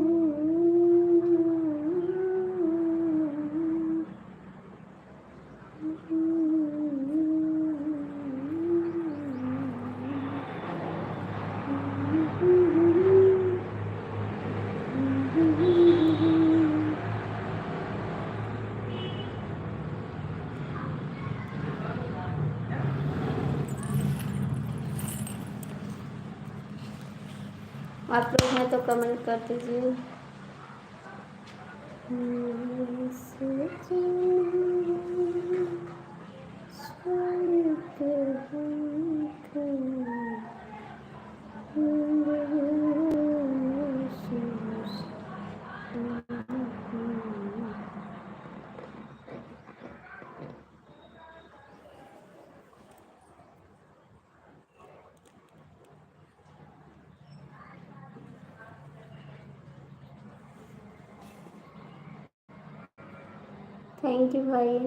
आप लोग हैं तो कमेंट कर दीजिए। थैंक यू भाई।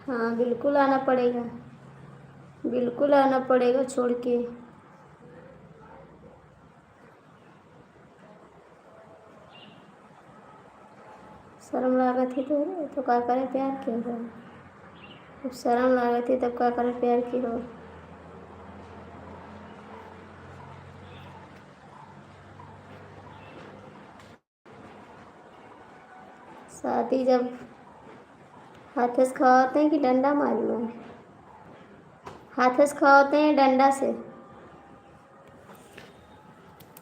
हाँ बिल्कुल आना पड़ेगा, बिल्कुल आना पड़ेगा छोड़ के। शर्म लागत थी तो क्या करे प्यार की हो। जब शर्म लागत थी तब क्या करे प्यार की हो। शादी जब हाथ से खवाते हैं कि डंडा मारूं? हाथ से खवाते हैं डंडा से।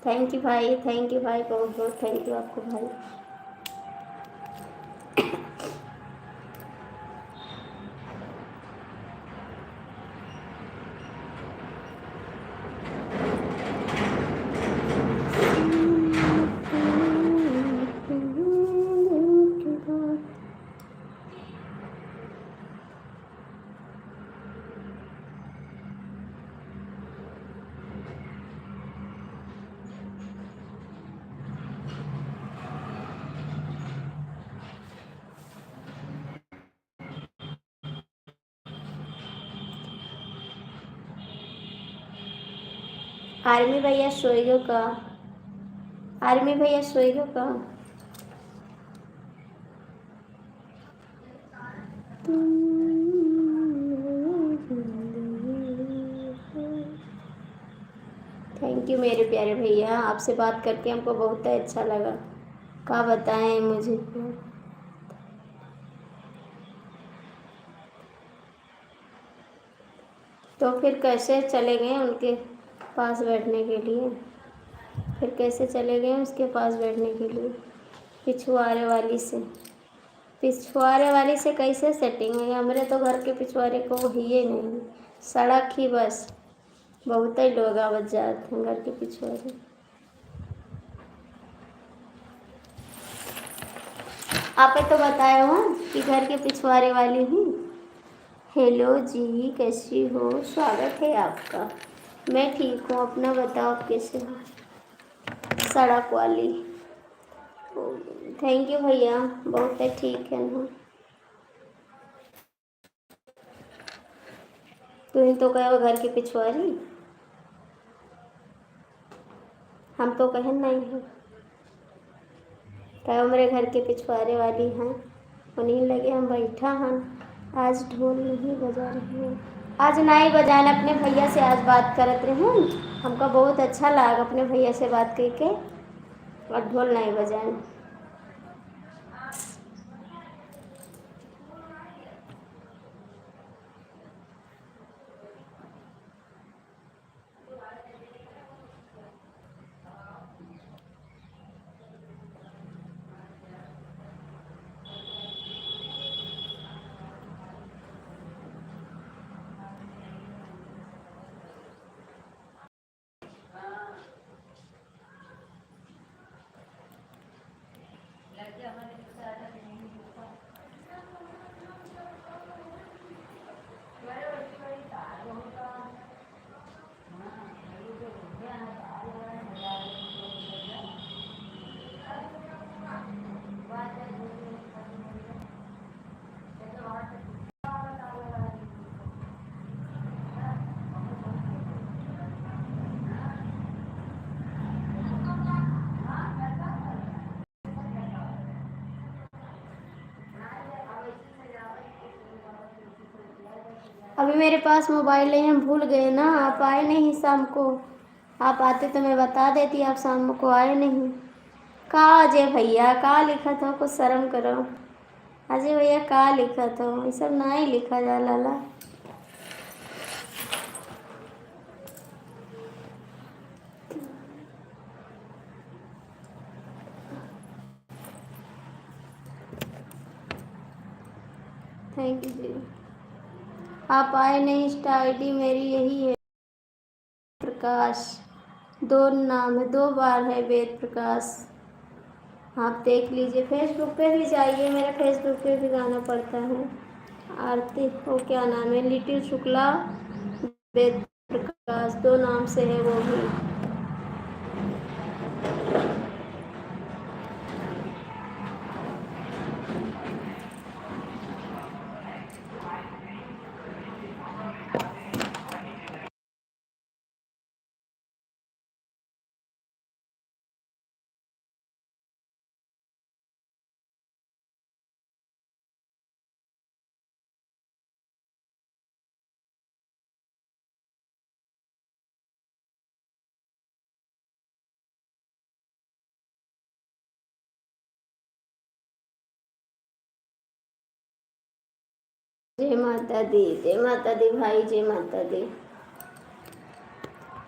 थैंक यू भाई, थैंक यू भाई, बहुत बहुत थैंक यू आपको भाई। आर्मी भैया सोएगो का? आर्मी भैया सोएगो का? थैंक यू मेरे प्यारे भैया, आपसे बात करके हमको बहुत अच्छा लगा। क्या बताएं मुझे। तो फिर कैसे चले गए उनके पास बैठने के लिए? फिर कैसे चले गए उसके पास बैठने के लिए? पिछुआरे वाली से, पिछुआरे वाली से कैसे सेटिंग है? हमारे तो घर के पिछुआरे को ही नहीं, सड़क ही बस। बहुत ही लोग आवत जाते हैं घर के पिछुआरे। आपे तो बताया हो कि घर के पिछुआरे वाली ही हेलो जी, कैसी हो? स्वागत है आपका। मैं ठीक हूँ, अपना बताओ आप कैसे हो? सड़क वाली। थैंक यू भैया, बहुत है, ठीक है ना। तुम तो कहो घर की पिछवाड़ी, हम तो कहे नहीं है। कहो मेरे घर के पिछवाड़े वाली हैं, उन्हीं लगे हम बैठा हैं। आज ढोल नहीं बजा रहे हैं, आज नहीं बजाना। अपने भैया से आज बात करत रहे हैं, हमको बहुत अच्छा लगा अपने भैया से बात करके, और ढोल नहीं बजाना। अभी मेरे पास मोबाइल नहीं, हम भूल गए ना, आप आए नहीं शाम को। आप आते तो मैं बता देती, आप शाम को आए नहीं। कहाँ अजय भैया, कहाँ लिखा था? कुछ शर्म करो। अजय भैया कहाँ लिखा था? ये सब ना ही लिखा जा लाला। थैंक यू जी। आप आए नहीं, इंस्टा आईडी मेरी यही है, प्रकाश। दो नाम है, 2 बार है वेद प्रकाश। आप देख लीजिए, फेसबुक पे भी जाइए, मेरा फेसबुक पे भी गाना पड़ता है। आरती, वो क्या नाम है, लिटिल शुक्ला वेद प्रकाश, 2 नाम से है वो भी। जय माता दी, जय माता दी भाई, जय माता दी।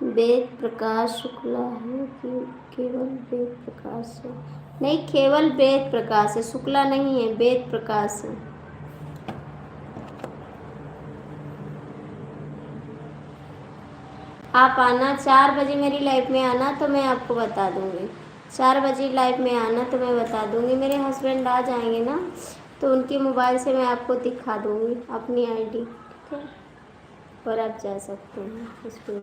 वेद प्रकाश शुक्ला है कि केवल वेद प्रकाश है? नहीं, केवल वेद प्रकाश है, शुक्ला नहीं है, वेद प्रकाश है। आप आना 4 बजे मेरी लाइफ में आना, तो मैं आपको बता दूंगी। 4 बजे लाइव में आना तो मैं बता दूंगी। मेरे हस्बैंड आ जाएंगे ना, तो उनके मोबाइल से मैं आपको दिखा दूंगी अपनी आईडी, ठीक है? और आप जा सकते हैं, उस पर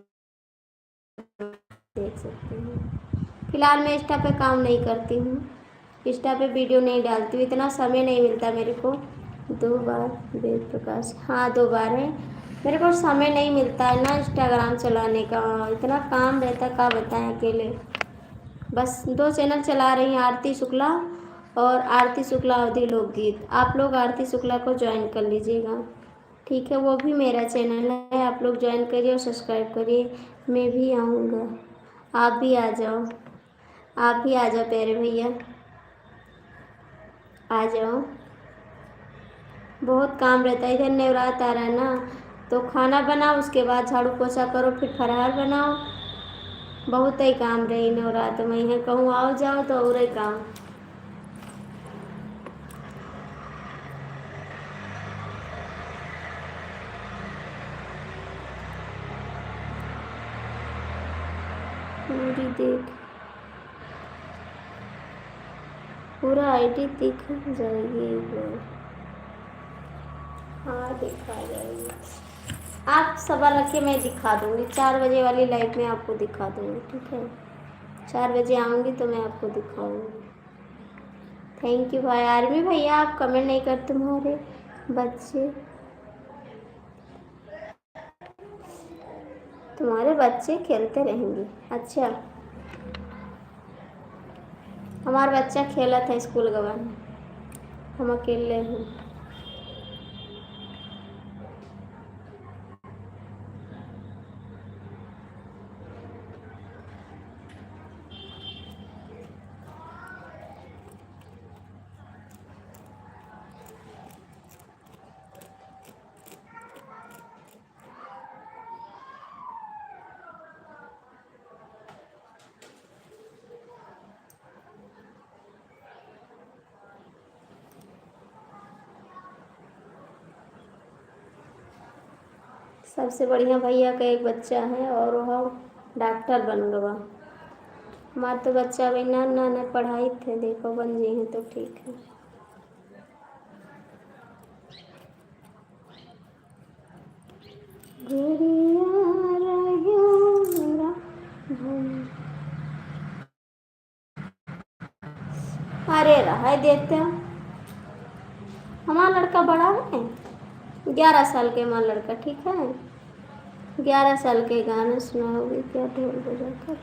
देख सकते हैं। फिलहाल मैं इंस्टा पे काम नहीं करती हूँ, इंस्टा पे वीडियो नहीं डालती हूँ, इतना समय नहीं मिलता मेरे को। 2 बार वेद प्रकाश, हाँ 2 बार है। मेरे को समय नहीं मिलता है ना इंस्टाग्राम चलाने का, इतना काम रहता, क्या बताएं अकेले। बस 2 चैनल चला रही हैं, आरती शुक्ला और आरती शुक्ला अवधि लोकगीत। आप लोग आरती शुक्ला को ज्वाइन कर लीजिएगा, ठीक है? वो भी मेरा चैनल है, आप लोग ज्वाइन करिए और सब्सक्राइब करिए। मैं भी आऊँगा, आप भी आ जाओ, आप भी आ जाओ प्यारे भैया, आ जाओ। बहुत काम रहता है, इधर नवरात्र आ रहा है ना, तो खाना बनाओ, उसके बाद झाड़ू पोछा करो, फिर फरार बनाओ। बहुत ही काम रही नवरात्र में, है कहूँ आओ जाओ तो और ही काम। पूरी देख, पूरा आईडी दिख जाएगी एक बार। हाँ दिखा जाएगी। आप सब्र रखिए, मैं दिखा दूँगी 4 बजे वाली लाइव में आपको दिखा दूँगी, ठीक है। 4 बजे आऊँगी तो मैं आपको दिखाऊँगी। थैंक यू भाई। आर्मी भैया आप कमेंट नहीं करते, तुम्हारे बच्चे खेलते रहेंगे। अच्छा, हमारा बच्चा खेला था स्कूल गवा, हम अकेले हैं। सबसे बढ़िया भैया का एक बच्चा है और वह डॉक्टर बन गया। हमारा तो बच्चा अभी ना पढ़ाई थे, देखो बन जी हैं तो ठीक है। अरे रहा है, देखते हैं। हमारा लड़का बड़ा है, 11 साल के हमारा लड़का, ठीक है। 11 साल के गाना सुनाओगे क्या ढोल बजाकर?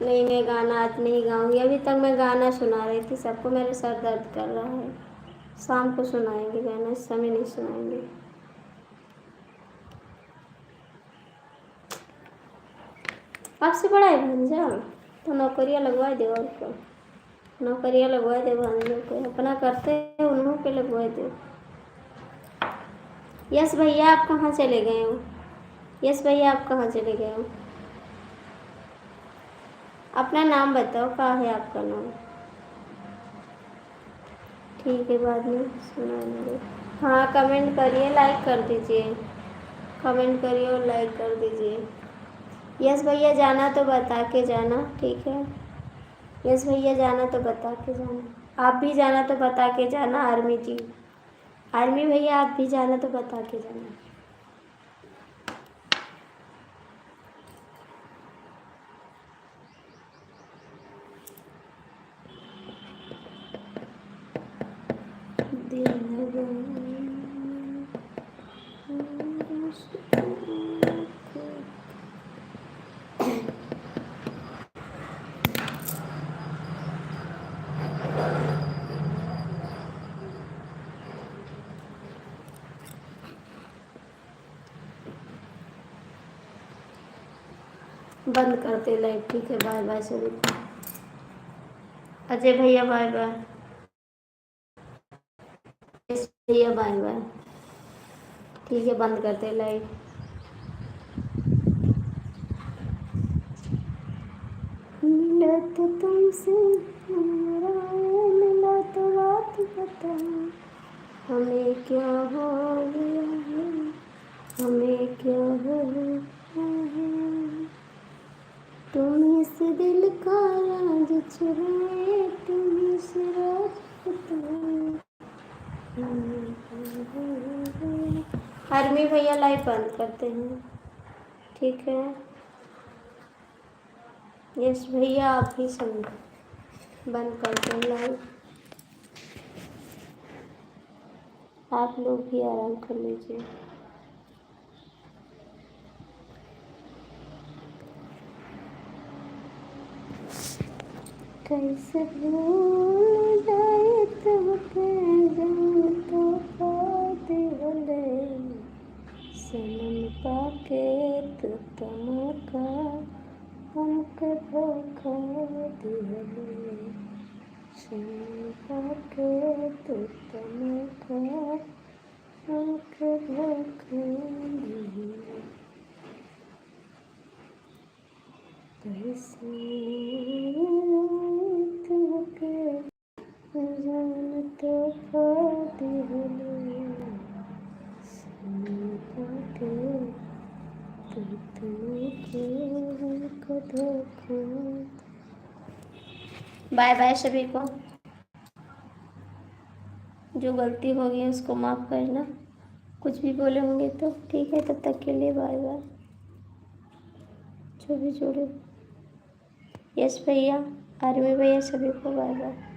नहीं, मैं गाना आज नहीं गाऊंगी। अभी तक मैं गाना सुना रही थी सबको, मेरे सर दर्द कर रहा है। शाम को सुनाएंगे गाना, इस समय नहीं सुनाएंगे। आपसे बड़ा है भंजा तो नौकरियाँ लगवा दे, और क्या नौकरियाँ लगवा दे भांजों को, अपना करते हैं उन्हों पे लगवा दे। यस भैया आप कहाँ चले गए हो? यस भैया आप कहाँ चले गए हो? अपना नाम बताओ, क्या है आपका नाम? ठीक है, बाद में सुनाएंगे। हाँ कमेंट करिए, लाइक कर दीजिए। कमेंट करिए और लाइक कर दीजिए। यस भैया जाना तो बता के जाना, ठीक है। यस भैया जाना तो बता के जाना, आप भी जाना तो बता के जाना। आर्मी जी, आर्मी भैया आप भी जाना तो बता के जाना। बंद करते लाइव, ठीक है। बाय बाय सभी को। अजय भैया बाय बाय। भैया बाय बाय, ठीक है। बंद करते लाइव। मिला तो तुमसे मिला तो बात बता, हमें क्या हो गया है, हमें क्या हो गया है। तुम इस दिल का राज चुराए, तुम इस राज बताए। आर्मी भैया लाइव बंद करते हैं, ठीक है। यस भैया आप भी समझो, बंद करते हैं लाइव। आप लोग भी आराम कर लीजिए। कैसे भूल जाए तुमके, जान तो पाती होले, सनम पाके तो तमका हमके धोखा दिहले, सनम पाके तो तमका हमके धोखा दिहले। कैसे तुमके जान तो पाती होले, सनम पाके तो तमका हमके धोखा। बाय बाय सभी को। जो गलती होगी उसको माफ़ करना। कुछ भी बोले होंगे तो ठीक है, तब तक के लिए बाय बाय। जो भी जुड़े, यस भैया, आर्मी भैया, सभी को बाय बाय।